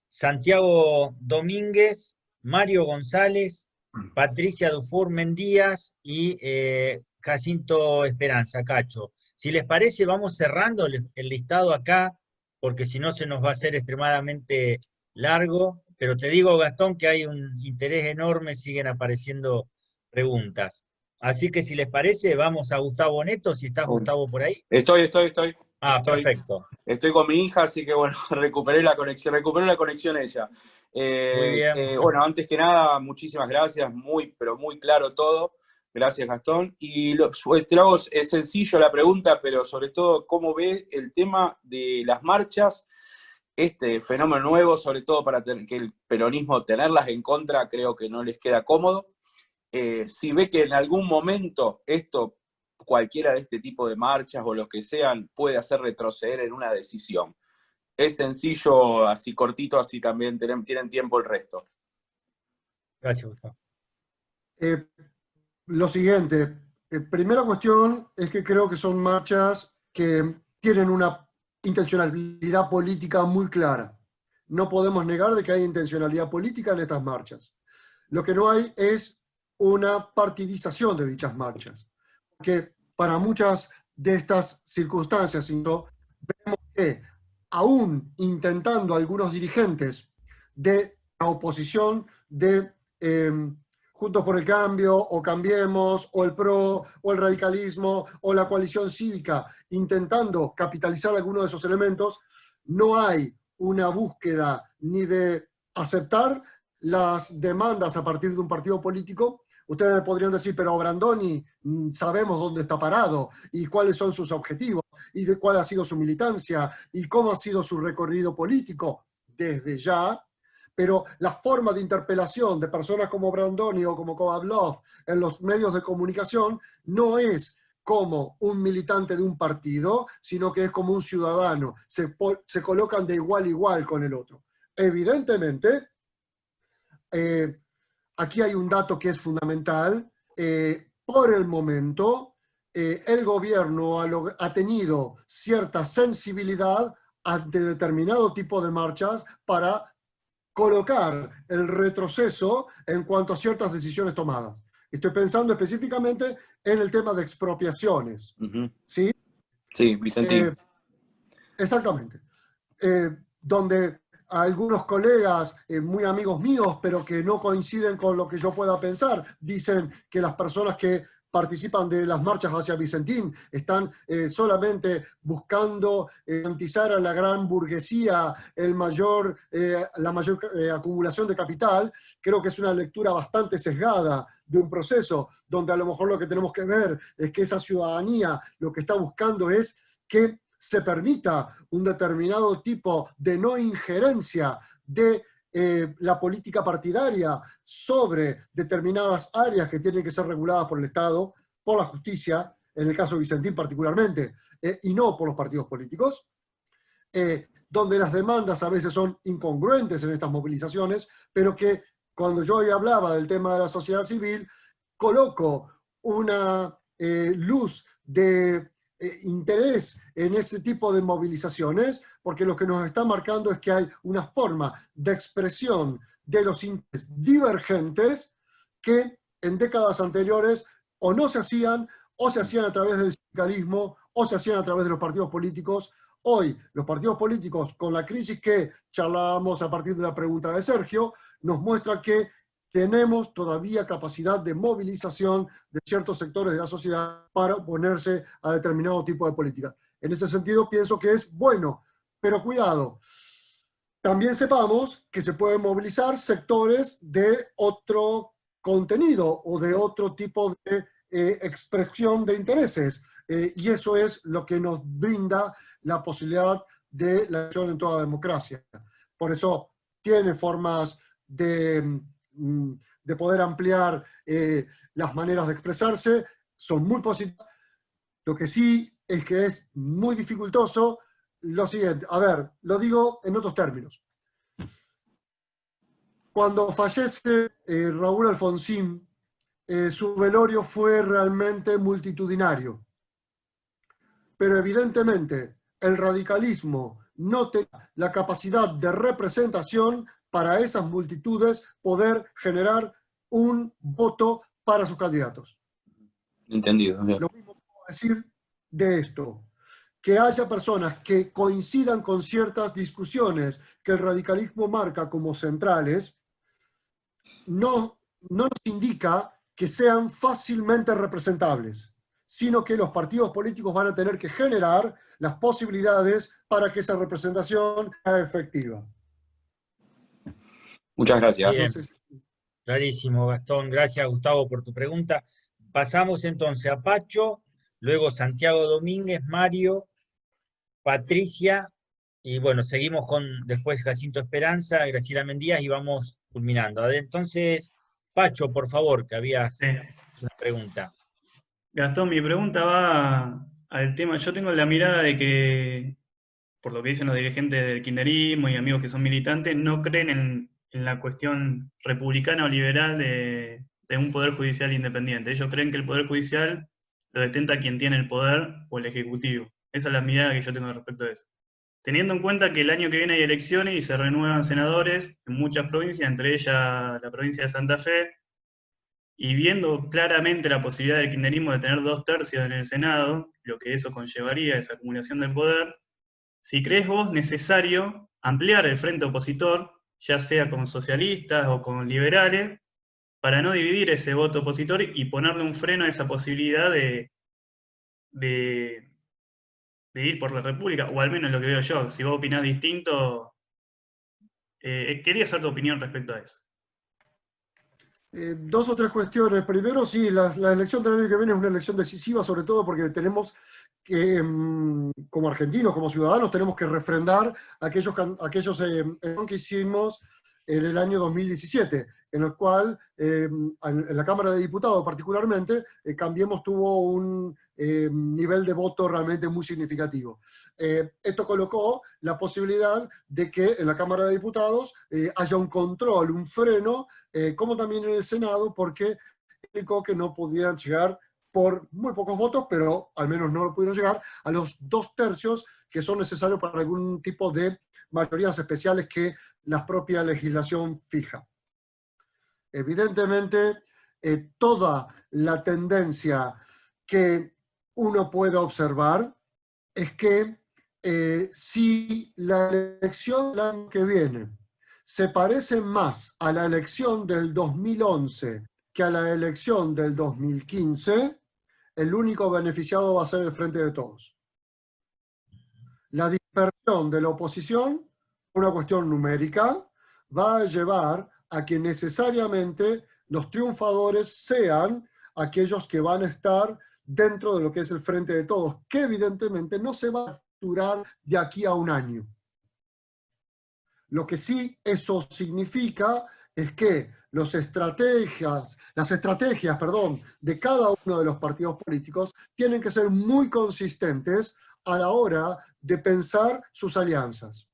Santiago Domínguez, Mario González, Patricia Dufour Mendías y Jacinto Esperanza, Cacho. Si les parece, vamos cerrando el listado acá, porque si no se nos va a hacer extremadamente largo, pero te digo, Gastón, que hay un interés enorme, siguen apareciendo preguntas. Así que si les parece, vamos a Gustavo Neto, si estás Gustavo por ahí. Estoy. Perfecto. Estoy con mi hija, así que bueno, recuperé la conexión ella. Muy bien. Bueno, antes que nada, muchísimas gracias, pero muy claro todo. Gracias, Gastón. Y te hago, es sencillo la pregunta, pero sobre todo, ¿cómo ve el tema de las marchas? Este fenómeno nuevo, sobre todo para que el peronismo tenerlas en contra, creo que no les queda cómodo. Si ve que en algún momento esto, cualquiera de este tipo de marchas o lo que sean, puede hacer retroceder en una decisión. Es sencillo, así cortito, así también tienen tiempo el resto. Gracias, Gustavo. Lo siguiente, primera cuestión es que creo que son marchas que tienen una intencionalidad política muy clara. No podemos negar de que hay intencionalidad política en estas marchas. Lo que no hay es una partidización de dichas marchas. Porque para muchas de estas circunstancias, vemos que aún intentando algunos dirigentes de la oposición de Juntos por el Cambio, o Cambiemos, o el PRO, o el radicalismo, o la coalición cívica, intentando capitalizar algunos de esos elementos, no hay una búsqueda ni de aceptar las demandas a partir de un partido político. Ustedes me podrían decir, pero Brandoni, sabemos dónde está parado, y cuáles son sus objetivos, y de cuál ha sido su militancia, y cómo ha sido su recorrido político, desde ya. Pero la forma de interpelación de personas como Brandoni o como Kovadlov en los medios de comunicación no es como un militante de un partido, sino que es como un ciudadano. Se colocan de igual a igual con el otro. Evidentemente, aquí hay un dato que es fundamental. Por el momento, el gobierno ha tenido cierta sensibilidad ante determinado tipo de marchas para colocar el retroceso en cuanto a ciertas decisiones tomadas. Estoy pensando específicamente en el tema de expropiaciones. ¿Sí? Sí, Vicentín. Exactamente. Donde algunos colegas, muy amigos míos, pero que no coinciden con lo que yo pueda pensar, dicen que las personas que participan de las marchas hacia Vicentín están solamente buscando garantizar a la gran burguesía la mayor acumulación de capital. Creo que es una lectura bastante sesgada de un proceso donde a lo mejor lo que tenemos que ver es que esa ciudadanía lo que está buscando es que se permita un determinado tipo de no injerencia de la política partidaria sobre determinadas áreas que tienen que ser reguladas por el Estado, por la justicia, en el caso de Vicentín particularmente, y no por los partidos políticos, donde las demandas a veces son incongruentes en estas movilizaciones, pero que cuando yo hoy hablaba del tema de la sociedad civil, coloco una luz de interés en ese tipo de movilizaciones, porque lo que nos está marcando es que hay una forma de expresión de los intereses divergentes que en décadas anteriores o no se hacían, o se hacían a través del sindicalismo, o se hacían a través de los partidos políticos. Hoy, los partidos políticos, con la crisis que charlábamos a partir de la pregunta de Sergio, nos muestra que tenemos todavía capacidad de movilización de ciertos sectores de la sociedad para oponerse a determinado tipo de política. En ese sentido, pienso que es bueno, pero cuidado. También sepamos que se pueden movilizar sectores de otro contenido o de otro tipo de expresión de intereses. Y eso es lo que nos brinda la posibilidad de la elección en toda democracia. Por eso tiene formas de poder ampliar las maneras de expresarse, son muy positivas. Lo que sí es que es muy dificultoso lo siguiente. A ver, lo digo en otros términos. Cuando fallece Raúl Alfonsín, su velorio fue realmente multitudinario. Pero evidentemente el radicalismo no tenía la capacidad de representación para esas multitudes poder generar un voto para sus candidatos. Entendido. Bien. Lo mismo puedo decir de esto. Que haya personas que coincidan con ciertas discusiones que el radicalismo marca como centrales, no nos indica que sean fácilmente representables, sino que los partidos políticos van a tener que generar las posibilidades para que esa representación sea efectiva. Muchas gracias. Bien. Entonces, Clarísimo, Gastón. Gracias, Gustavo, por tu pregunta. Pasamos entonces a Pacho, luego Santiago Domínguez, Mario, Patricia, y bueno, seguimos con después Jacinto Esperanza, Graciela Mendías y vamos culminando. Entonces, Pacho, por favor, que habías una pregunta. Gastón, mi pregunta va al tema. Yo tengo la mirada de que, por lo que dicen los dirigentes del kirchnerismo y amigos que son militantes, no creen en la cuestión republicana o liberal de un poder judicial independiente. Ellos creen que el poder judicial lo detenta quien tiene el poder o el ejecutivo. Esa es la mirada que yo tengo respecto a eso. Teniendo en cuenta que el año que viene hay elecciones y se renuevan senadores en muchas provincias, entre ellas la provincia de Santa Fe, y viendo claramente la posibilidad del kirchnerismo de tener 2/3 en el Senado, lo que eso conllevaría, esa acumulación del poder, si crees vos necesario ampliar el frente opositor, ya sea con socialistas o con liberales, para no dividir ese voto opositor y ponerle un freno a esa posibilidad de ir por la República, o al menos lo que veo yo. Si vos opinás distinto, quería saber tu opinión respecto a eso. Dos o tres cuestiones. Primero, sí, la elección del año que viene es una elección decisiva, sobre todo porque tenemos que, como argentinos, como ciudadanos, tenemos que refrendar aquellos que hicimos en el año 2017, en el cual, en la Cámara de Diputados particularmente, Cambiemos tuvo un nivel de voto realmente muy significativo. Esto colocó la posibilidad de que en la Cámara de Diputados haya un control, un freno, como también en el Senado, porque explicó que no pudieran llegar por muy pocos votos, pero al menos no pudieron llegar a los 2/3 que son necesarios para algún tipo de mayorías especiales que la propia legislación fija. Evidentemente, toda la tendencia que uno puede observar es que si la elección del año que viene se parece más a la elección del 2011 que a la elección del 2015, el único beneficiado va a ser el Frente de Todos. La dispersión de la oposición, una cuestión numérica, va a llevar a que necesariamente los triunfadores sean aquellos que van a estar dentro de lo que es el Frente de Todos, que evidentemente no se va a durar de aquí a un año. Lo que sí eso significa es que las estrategias, de cada uno de los partidos políticos tienen que ser muy consistentes a la hora de pensar sus alianzas.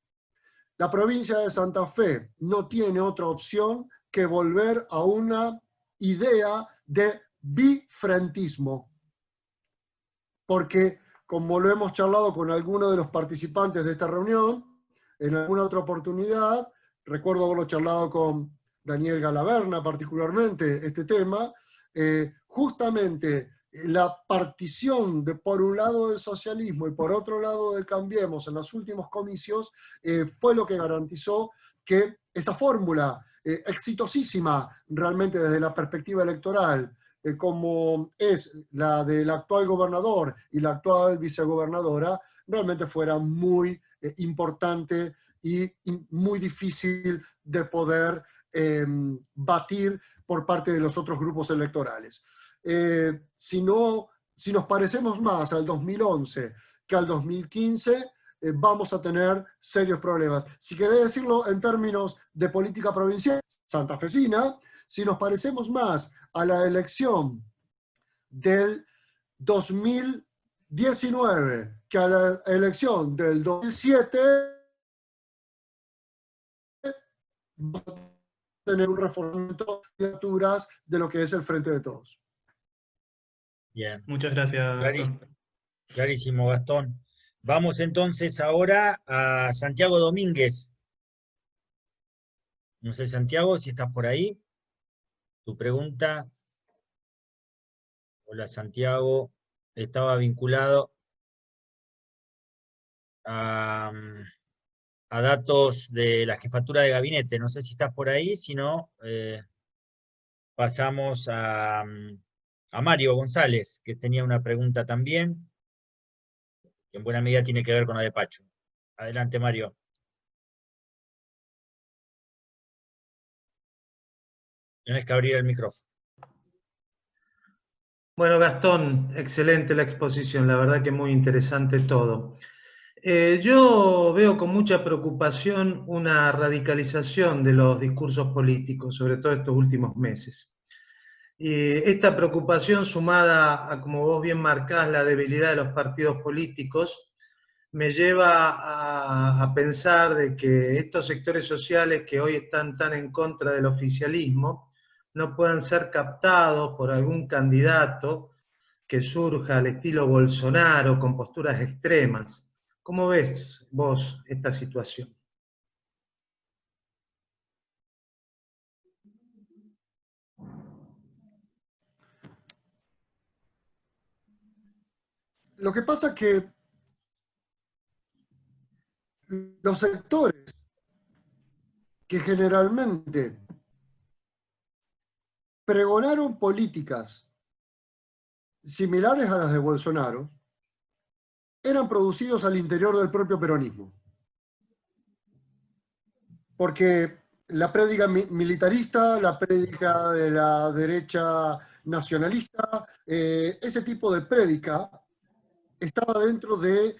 La provincia de Santa Fe no tiene otra opción que volver a una idea de bifrentismo, porque como lo hemos charlado con algunos de los participantes de esta reunión, en alguna otra oportunidad, recuerdo haberlo charlado con Daniel Galaverna particularmente, este tema, justamente la partición de por un lado del socialismo y por otro lado del Cambiemos en los últimos comicios fue lo que garantizó que esa fórmula exitosísima realmente desde la perspectiva electoral, como es la del actual gobernador y la actual vicegobernadora, realmente fuera muy importante y muy difícil de poder batir por parte de los otros grupos electorales. Si nos parecemos más al 2011 que al 2015, vamos a tener serios problemas. Si querés decirlo en términos de política provincial santafesina, si nos parecemos más a la elección del 2019 que a la elección del 2007, vamos a tener un reforzamiento de candidaturas de lo que es el Frente de Todos. Bien. Muchas gracias, Clarísimo, Gastón. clarísimo, Gastón. Vamos entonces ahora a Santiago Domínguez. No sé, Santiago, si estás por ahí. Tu pregunta. Hola, Santiago. Estaba vinculado a datos de la jefatura de gabinete. No sé si estás por ahí, si no, pasamos a Mario González, que tenía una pregunta también, que en buena medida tiene que ver con la de Pacho. Adelante, Mario. Tienes que abrir el micrófono. Bueno, Gastón, excelente la exposición, la verdad que muy interesante todo. Yo veo con mucha preocupación una radicalización de los discursos políticos, sobre todo estos últimos meses. Esta preocupación sumada a, como vos bien marcás, la debilidad de los partidos políticos, me lleva a pensar de que estos sectores sociales que hoy están tan en contra del oficialismo no puedan ser captados por algún candidato que surja al estilo Bolsonaro con posturas extremas. ¿Cómo ves vos esta situación? Lo que pasa es que los sectores que generalmente pregonaron políticas similares a las de Bolsonaro eran producidos al interior del propio peronismo. Porque la prédica militarista, la prédica de la derecha nacionalista, ese tipo de prédica estaba dentro de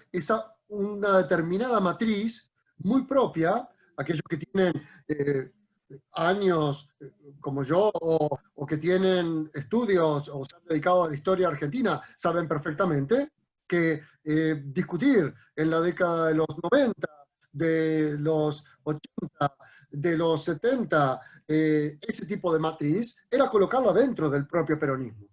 una determinada matriz muy propia. Aquellos que tienen años como yo o que tienen estudios o se han dedicado a la historia argentina saben perfectamente que discutir en la década de los 90, de los 80, de los 70, ese tipo de matriz era colocarla dentro del propio peronismo.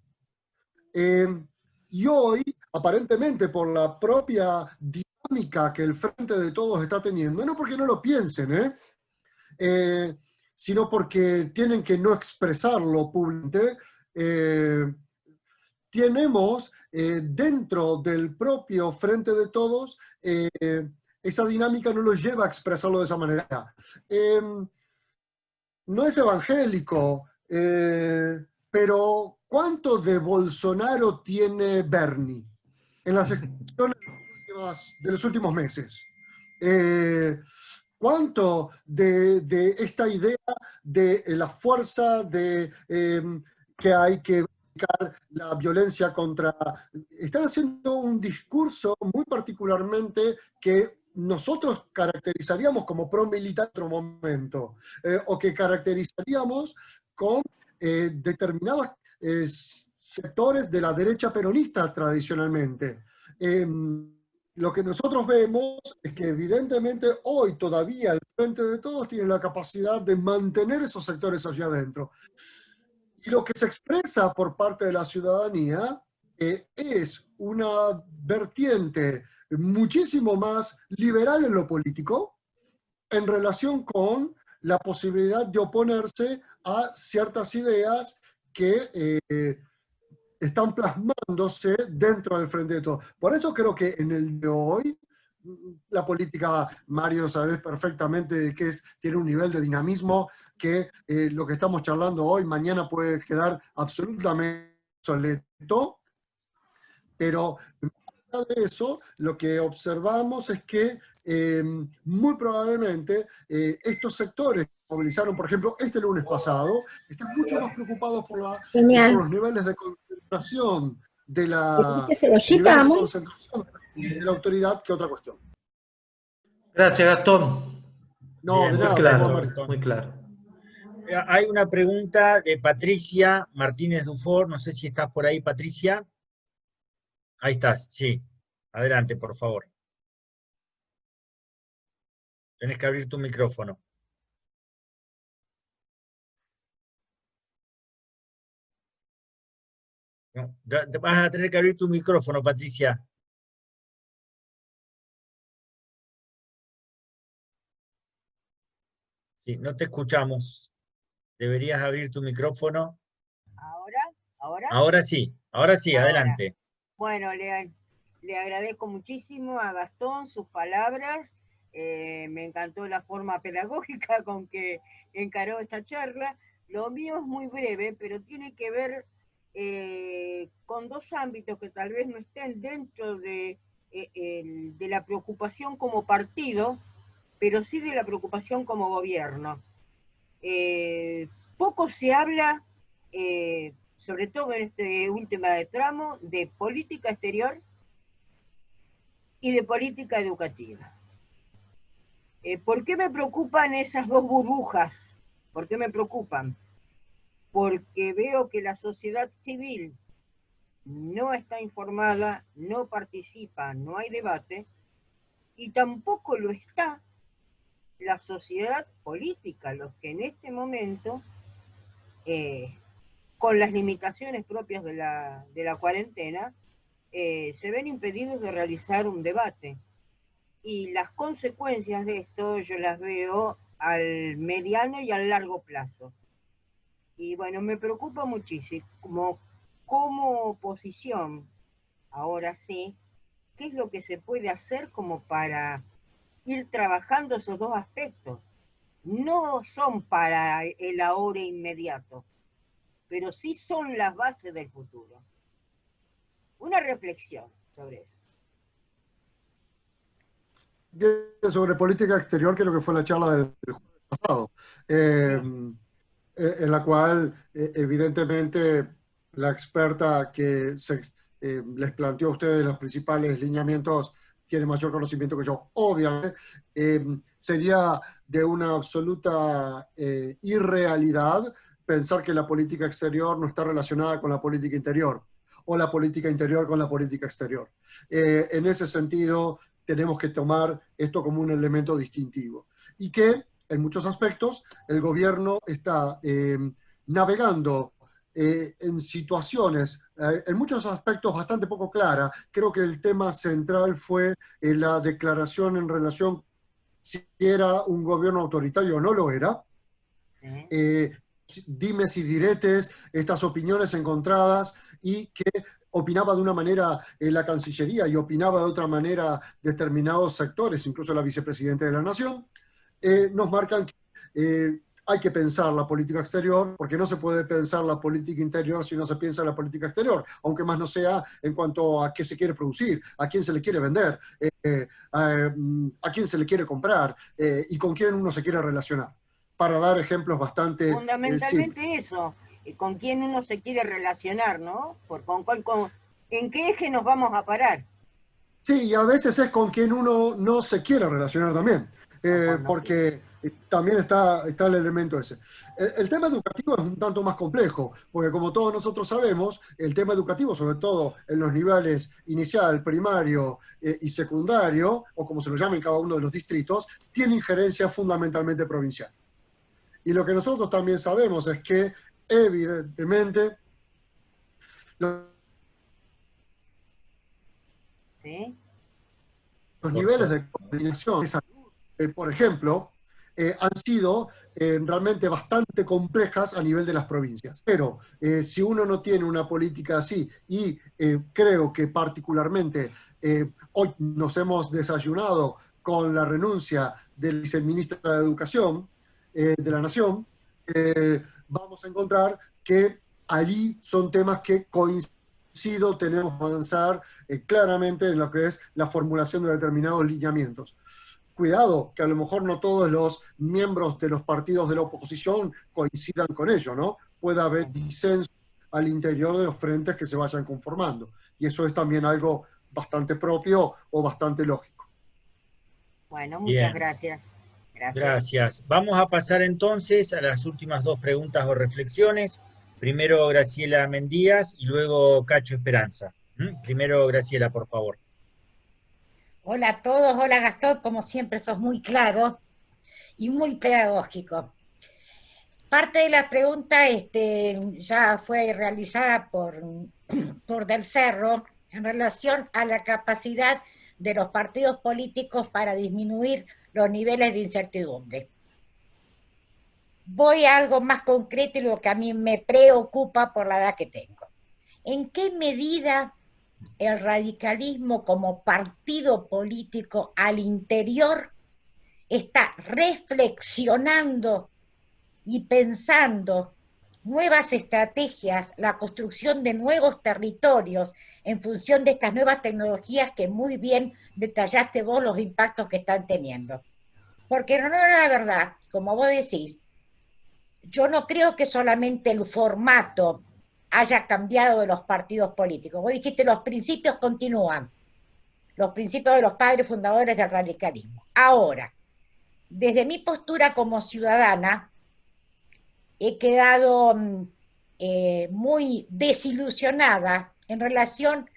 Y hoy, aparentemente por la propia dinámica que el Frente de Todos está teniendo, no porque no lo piensen, sino porque tienen que no expresarlo públicamente, tenemos dentro del propio Frente de Todos, esa dinámica no los lleva a expresarlo de esa manera. No es evangélico, pero ¿cuánto de Bolsonaro tiene Bernie en las elecciones de los últimos meses? ¿Cuánto de esta idea de la fuerza que hay que verificar la violencia contra... Están haciendo un discurso muy particularmente que nosotros caracterizaríamos como pro-militar en otro momento, o que caracterizaríamos con determinados sectores de la derecha peronista tradicionalmente. Lo que nosotros vemos es que evidentemente hoy todavía el Frente de Todos tiene la capacidad de mantener esos sectores hacia adentro. Y lo que se expresa por parte de la ciudadanía es una vertiente muchísimo más liberal en lo político en relación con la posibilidad de oponerse a ciertas ideas que están plasmándose dentro del Frente de Todos. Por eso creo que en el de hoy, la política, Mario, sabes perfectamente que tiene un nivel de dinamismo que lo que estamos charlando hoy, mañana puede quedar absolutamente obsoleto, pero más allá de eso, lo que observamos es que muy probablemente estos sectores que movilizaron, por ejemplo, este lunes pasado, están mucho más preocupados por los niveles de concentración de la autoridad que otra cuestión. Gracias, Gastón. No, bien, de nada, muy claro, muy claro. Hay una pregunta de Patricia Martínez Dufour, no sé si estás por ahí, Patricia. Ahí estás, sí. Adelante, por favor. Tenés que abrir tu micrófono. No, te vas a tener que abrir tu micrófono, Patricia. Sí, no te escuchamos. Deberías abrir tu micrófono. ¿Ahora? Ahora sí, adelante. Bueno, le agradezco muchísimo a Gastón sus palabras. Me encantó la forma pedagógica con que encaró esta charla. Lo mío es muy breve, pero tiene que ver con dos ámbitos que tal vez no estén dentro de la preocupación como partido, pero sí de la preocupación como gobierno. Poco se habla, sobre todo en este último tramo, de política exterior y de política educativa. ¿Por qué me preocupan esas dos burbujas? ¿Por qué me preocupan? Porque veo que la sociedad civil no está informada, no participa, no hay debate, y tampoco lo está la sociedad política, los que en este momento, con las limitaciones propias de la cuarentena, se ven impedidos de realizar un debate. Y las consecuencias de esto yo las veo al mediano y al largo plazo. Y bueno, me preocupa muchísimo como oposición, ahora sí, qué es lo que se puede hacer como para ir trabajando esos dos aspectos. No son para el ahora inmediato, pero sí son las bases del futuro. Una reflexión sobre eso. Sobre política exterior, creo que fue la charla del jueves pasado, en la cual evidentemente la experta que les planteó a ustedes los principales lineamientos tiene mayor conocimiento que yo. Obviamente sería de una absoluta irrealidad pensar que la política exterior no está relacionada con la política interior, o la política interior con la política exterior. En ese sentido, tenemos que tomar esto como un elemento distintivo. Y que, en muchos aspectos, el gobierno está navegando en situaciones, en muchos aspectos bastante poco claras. Creo que el tema central fue la declaración en relación si era un gobierno autoritario o no lo era. Dimes y diretes, estas opiniones encontradas, y que opinaba de una manera la Cancillería y opinaba de otra manera determinados sectores, incluso la vicepresidenta de la Nación, nos marcan que hay que pensar la política exterior, porque no se puede pensar la política interior si no se piensa la política exterior, aunque más no sea en cuanto a qué se quiere producir, a quién se le quiere vender, a quién se le quiere comprar y con quién uno se quiere relacionar. Para dar ejemplos bastante fundamentalmente eso, con quién uno se quiere relacionar, ¿no? ¿En qué eje nos vamos a parar? Sí, y a veces es con quien uno no se quiere relacionar también, porque también está el elemento ese. El tema educativo es un tanto más complejo, porque como todos nosotros sabemos, el tema educativo, sobre todo en los niveles inicial, primario y secundario, o como se lo llama en cada uno de los distritos, tiene injerencia fundamentalmente provincial. Y lo que nosotros también sabemos es que, evidentemente, los niveles de coordinación de salud, por ejemplo, han sido realmente bastante complejas a nivel de las provincias. Pero si uno no tiene una política así, y creo que particularmente hoy nos hemos desayunado con la renuncia del viceministro de Educación de la Nación, vamos a encontrar que allí son temas que coincido, tenemos que avanzar claramente en lo que es la formulación de determinados lineamientos. Cuidado, que a lo mejor no todos los miembros de los partidos de la oposición coincidan con ello, ¿no? Puede haber disenso al interior de los frentes que se vayan conformando. Y eso es también algo bastante propio o bastante lógico. Bueno, muchas gracias. Gracias. Vamos a pasar entonces a las últimas dos preguntas o reflexiones. Primero Graciela Mendías y luego Cacho Esperanza. Primero Graciela, por favor. Hola a todos, hola Gastón, como siempre sos muy claro y muy pedagógico. Parte de la pregunta ya fue realizada por Del Cerro en relación a la capacidad de los partidos políticos para disminuir los niveles de incertidumbre. Voy a algo más concreto y lo que a mí me preocupa por la edad que tengo. ¿En qué medida el radicalismo como partido político al interior está reflexionando y pensando nuevas estrategias, la construcción de nuevos territorios en función de estas nuevas tecnologías que muy bien detallaste vos los impactos que están teniendo? Porque no, la verdad, como vos decís, yo no creo que solamente el formato haya cambiado de los partidos políticos. Vos dijiste, los principios continúan, los principios de los padres fundadores del radicalismo. Ahora, desde mi postura como ciudadana, he quedado muy desilusionada en relación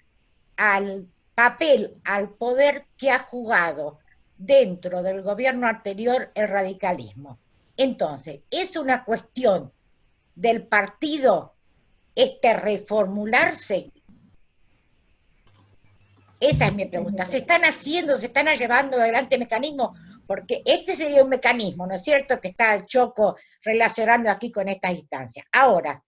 al papel, al poder que ha jugado dentro del gobierno anterior el radicalismo. Entonces, ¿es una cuestión del partido reformularse? Esa es mi pregunta. ¿Se están llevando adelante mecanismos? Porque sería un mecanismo, ¿no es cierto?, que está el Choco relacionando aquí con estas instancias. Ahora,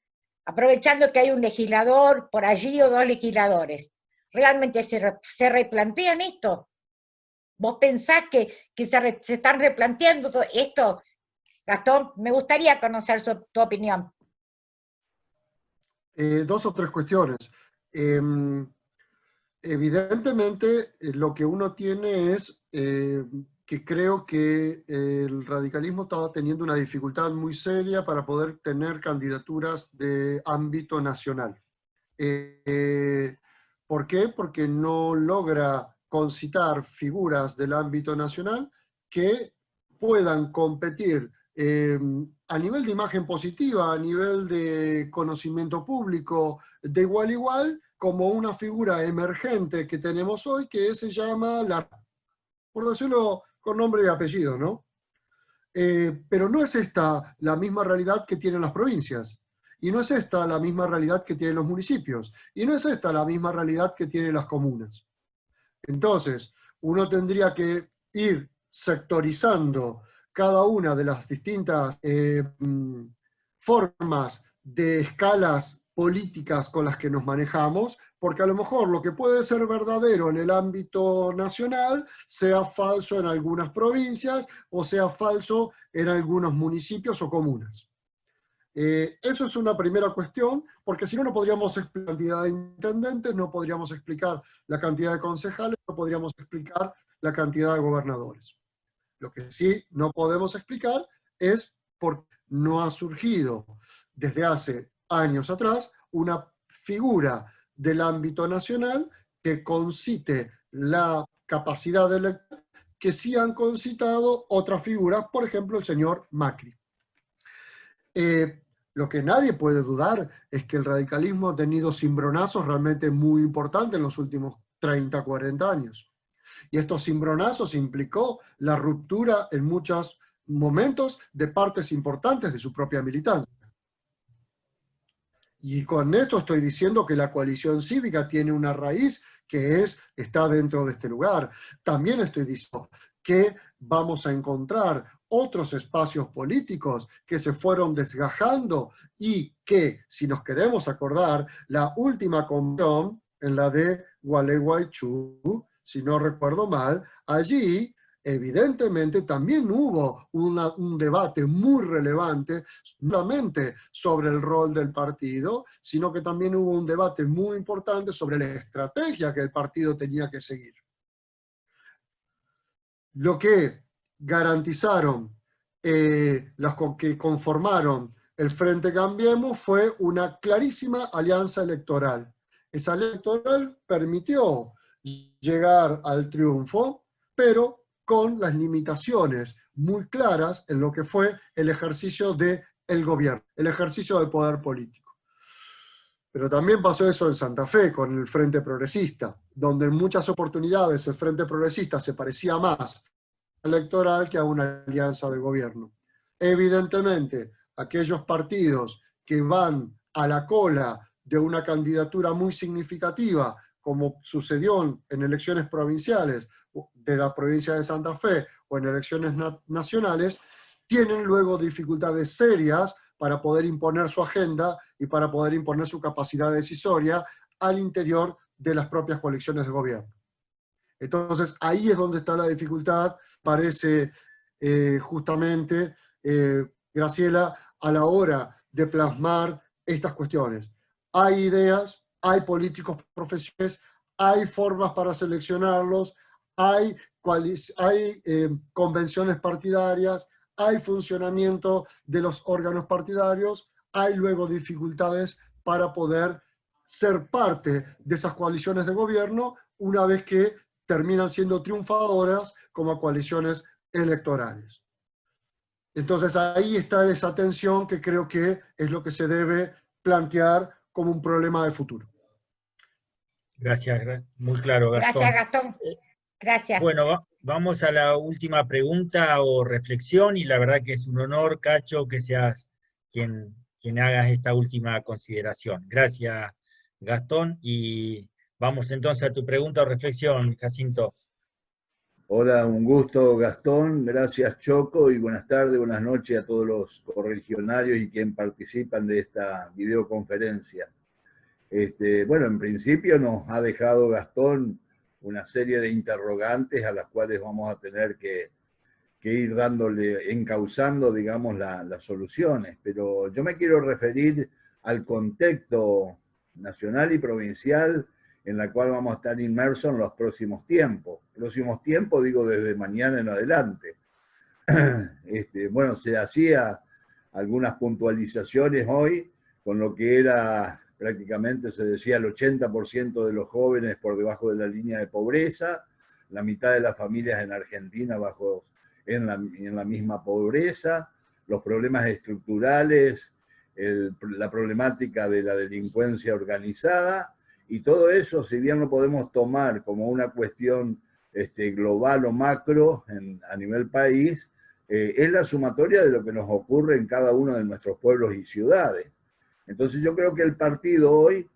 aprovechando que hay un legislador por allí o dos legisladores, ¿realmente se replantean esto? ¿Vos pensás que se están replanteando todo esto? Gastón, me gustaría conocer tu opinión. Dos o tres cuestiones. Evidentemente, lo que uno tiene es que creo que el radicalismo estaba teniendo una dificultad muy seria para poder tener candidaturas de ámbito nacional. ¿Por qué? Porque no logra concitar figuras del ámbito nacional que puedan competir a nivel de imagen positiva, a nivel de conocimiento público, de igual a igual, como una figura emergente que tenemos hoy, que se llama por decirlo con nombre y apellido, ¿no? Pero no es esta la misma realidad que tienen las provincias, y no es esta la misma realidad que tienen los municipios, y no es esta la misma realidad que tienen las comunas. Entonces, uno tendría que ir sectorizando cada una de las distintas formas de escalas políticas con las que nos manejamos, porque a lo mejor lo que puede ser verdadero en el ámbito nacional sea falso en algunas provincias o sea falso en algunos municipios o comunas. Eso es una primera cuestión, porque si no, no podríamos explicar la cantidad de intendentes, no podríamos explicar la cantidad de concejales, no podríamos explicar la cantidad de gobernadores. Lo que sí no podemos explicar es por qué no ha surgido desde hace años atrás una figura del ámbito nacional que concite la capacidad de elector que sí han concitado otras figuras, por ejemplo el señor Macri. Lo que nadie puede dudar es que el radicalismo ha tenido cimbronazos realmente muy importantes en los últimos 30, 40 años. Y estos cimbronazos implicó la ruptura en muchos momentos de partes importantes de su propia militancia. Y con esto estoy diciendo que la coalición cívica tiene una raíz que está dentro de este lugar. También estoy diciendo que vamos a encontrar otros espacios políticos que se fueron desgajando y que, si nos queremos acordar, la última convención, en la de Gualeguaychú, si no recuerdo mal, allí evidentemente también hubo un debate muy relevante, no solamente sobre el rol del partido, sino que también hubo un debate muy importante sobre la estrategia que el partido tenía que seguir. Lo que garantizaron los que conformaron el Frente Cambiemos fue una clarísima alianza electoral. Esa alianza electoral permitió llegar al triunfo, pero con las limitaciones muy claras en lo que fue el ejercicio del gobierno, el ejercicio del poder político. Pero también pasó eso en Santa Fe con el Frente Progresista, donde en muchas oportunidades el Frente Progresista se parecía más electoral que a una alianza de gobierno. Evidentemente, aquellos partidos que van a la cola de una candidatura muy significativa, como sucedió en elecciones provinciales de la provincia de Santa Fe o en elecciones nacionales, tienen luego dificultades serias para poder imponer su agenda y para poder imponer su capacidad decisoria al interior de las propias coaliciones de gobierno. Entonces, ahí es donde está la dificultad, parece justamente, Graciela, a la hora de plasmar estas cuestiones. Hay ideas, hay políticos profesionales, hay formas para seleccionarlos, hay convenciones partidarias, hay funcionamiento de los órganos partidarios, hay luego dificultades para poder ser parte de esas coaliciones de gobierno una vez que terminan siendo triunfadoras como coaliciones electorales. Entonces ahí está esa tensión que creo que es lo que se debe plantear como un problema de futuro. Gracias, muy claro, Gastón. Gracias, Gastón. Gracias. Bueno, vamos a la última pregunta o reflexión, y la verdad que es un honor, Cacho, que seas quien hagas esta última consideración. Gracias, Gastón, y vamos entonces a tu pregunta o reflexión, Jacinto. Hola, un gusto, Gastón. Gracias, Choco, y buenas tardes, buenas noches a todos los correligionarios y quienes participan de esta videoconferencia. Bueno, en principio nos ha dejado Gastón una serie de interrogantes a las cuales vamos a tener que ir encauzando, digamos, las soluciones. Pero yo me quiero referir al contexto nacional y provincial en la cual vamos a estar inmersos en los próximos tiempos. Próximos tiempos, digo, desde mañana en adelante. Bueno, se hacía algunas puntualizaciones hoy con lo que era, prácticamente se decía, el 80% de los jóvenes por debajo de la línea de pobreza, la mitad de las familias en Argentina en la misma pobreza, los problemas estructurales, la problemática de la delincuencia organizada, y todo eso, si bien lo podemos tomar como una cuestión global o macro a nivel país, es la sumatoria de lo que nos ocurre en cada uno de nuestros pueblos y ciudades. Entonces yo creo que el partido hoy,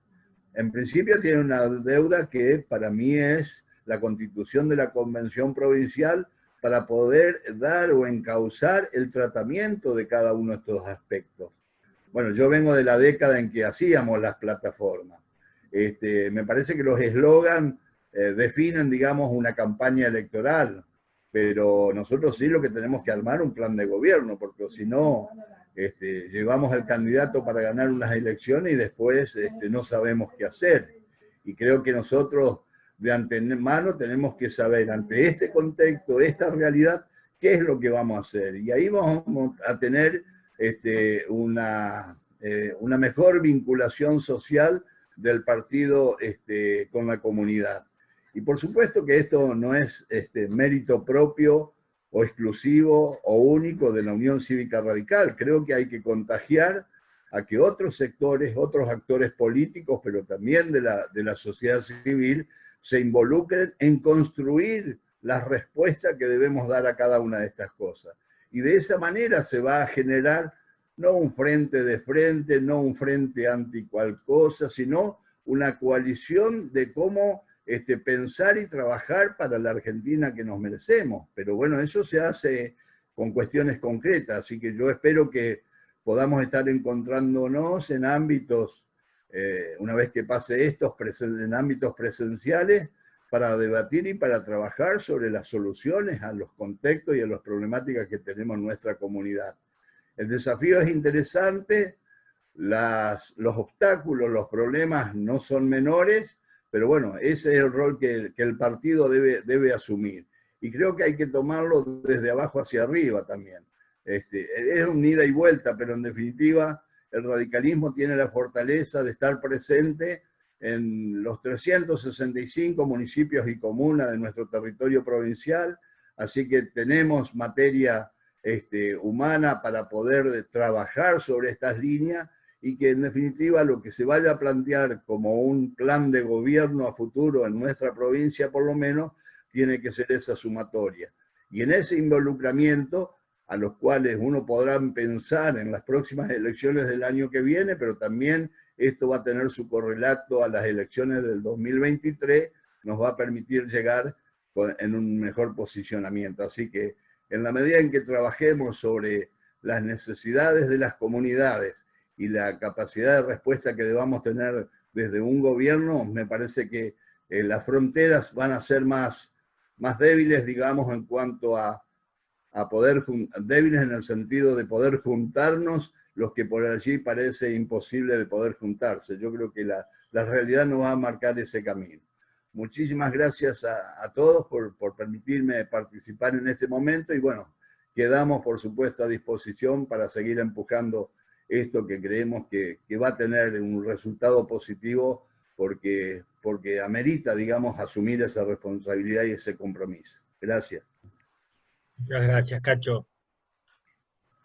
en principio, tiene una deuda que para mí es la constitución de la convención provincial para poder dar o encauzar el tratamiento de cada uno de estos aspectos. bueno, yo vengo de la década en que hacíamos las plataformas. Me parece que los eslogan definen, digamos, una campaña electoral, pero nosotros sí lo que tenemos que armar un plan de gobierno, porque si no, llevamos al candidato para ganar unas elecciones y después no sabemos qué hacer. Y creo que nosotros de antemano tenemos que saber, ante este contexto, esta realidad, qué es lo que vamos a hacer. Y ahí vamos a tener una mejor vinculación social del partido con la comunidad. Y por supuesto que esto no es mérito propio o exclusivo o único de la Unión Cívica Radical. Creo que hay que contagiar a que otros sectores, otros actores políticos, pero también de la sociedad civil, se involucren en construir las respuestas que debemos dar a cada una de estas cosas. Y de esa manera se va a generar no un frente de frente, no un frente anti cual cosa, sino una coalición de cómo pensar y trabajar para la Argentina que nos merecemos. Pero bueno, eso se hace con cuestiones concretas, así que yo espero que podamos estar encontrándonos en ámbitos, una vez que pase esto, en ámbitos presenciales, para debatir y para trabajar sobre las soluciones a los contextos y a las problemáticas que tenemos en nuestra comunidad. El desafío es interesante, los obstáculos, los problemas no son menores, pero bueno, ese es el rol que el partido debe asumir. Y creo que hay que tomarlo desde abajo hacia arriba también. Es un ida y vuelta, pero en definitiva el radicalismo tiene la fortaleza de estar presente en los 365 municipios y comunas de nuestro territorio provincial, así que tenemos materia humana para poder trabajar sobre estas líneas y que en definitiva lo que se vaya a plantear como un plan de gobierno a futuro en nuestra provincia por lo menos, tiene que ser esa sumatoria. Y en ese involucramiento, a los cuales uno podrá pensar en las próximas elecciones del año que viene, pero también esto va a tener su correlato a las elecciones del 2023, nos va a permitir llegar en un mejor posicionamiento. Así que en la medida en que trabajemos sobre las necesidades de las comunidades y la capacidad de respuesta que debamos tener desde un gobierno, me parece que las fronteras van a ser más débiles, digamos, en cuanto a poder, débiles en el sentido de poder juntarnos, los que por allí parece imposible de poder juntarse. Yo creo que la realidad nos va a marcar ese camino. Muchísimas gracias a todos por permitirme participar en este momento y bueno, quedamos por supuesto a disposición para seguir empujando esto que creemos que va a tener un resultado positivo porque amerita, digamos, asumir esa responsabilidad y ese compromiso. Gracias. Muchas gracias, Cacho.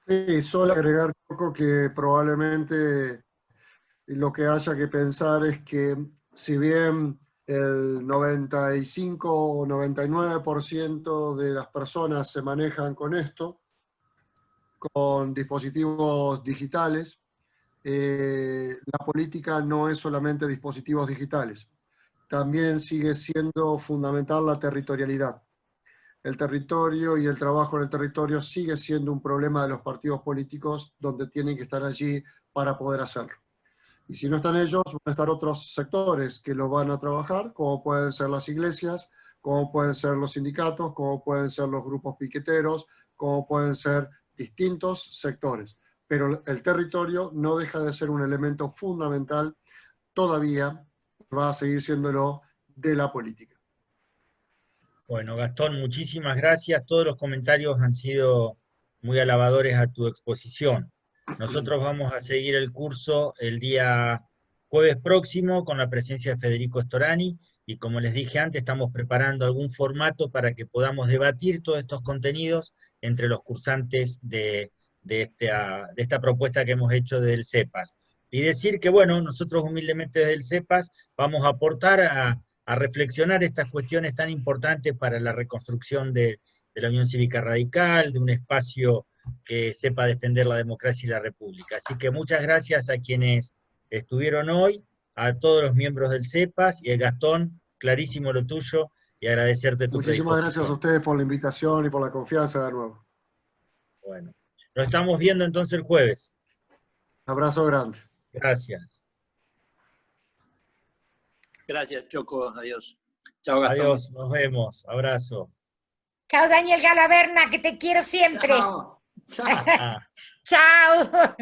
Sí, solo agregar un poco que probablemente lo que haya que pensar es que si bien el 95 o 99% de las personas se manejan con esto, con dispositivos digitales, la política no es solamente dispositivos digitales. También sigue siendo fundamental la territorialidad. El territorio y el trabajo en el territorio sigue siendo un problema de los partidos políticos donde tienen que estar allí para poder hacerlo. Y si no están ellos, van a estar otros sectores que lo van a trabajar, como pueden ser las iglesias, como pueden ser los sindicatos, como pueden ser los grupos piqueteros, como pueden ser distintos sectores. Pero el territorio no deja de ser un elemento fundamental, todavía va a seguir siéndolo, de la política. Bueno, Gastón, muchísimas gracias. Todos los comentarios han sido muy alabadores a tu exposición. Nosotros vamos a seguir el curso el día jueves próximo con la presencia de Federico Storani y como les dije antes, estamos preparando algún formato para que podamos debatir todos estos contenidos entre los cursantes de esta propuesta que hemos hecho del CEPAS. Y decir que, bueno, nosotros humildemente desde el CEPAS vamos a aportar a reflexionar estas cuestiones tan importantes para la reconstrucción de la Unión Cívica Radical, de un espacio que sepa defender la democracia y la república. Así que muchas gracias a quienes estuvieron hoy, a todos los miembros del CEPAS, y a Gastón, clarísimo lo tuyo, y agradecerte tu predisposición. Muchísimas gracias a ustedes por la invitación y por la confianza de nuevo. Bueno, nos estamos viendo entonces el jueves. Abrazo grande. Gracias. Gracias, Choco. Adiós. Chao, Gastón. Adiós, nos vemos. Abrazo. Chao, Daniel Galaverna, que te quiero siempre. Chao. Chao. Chao.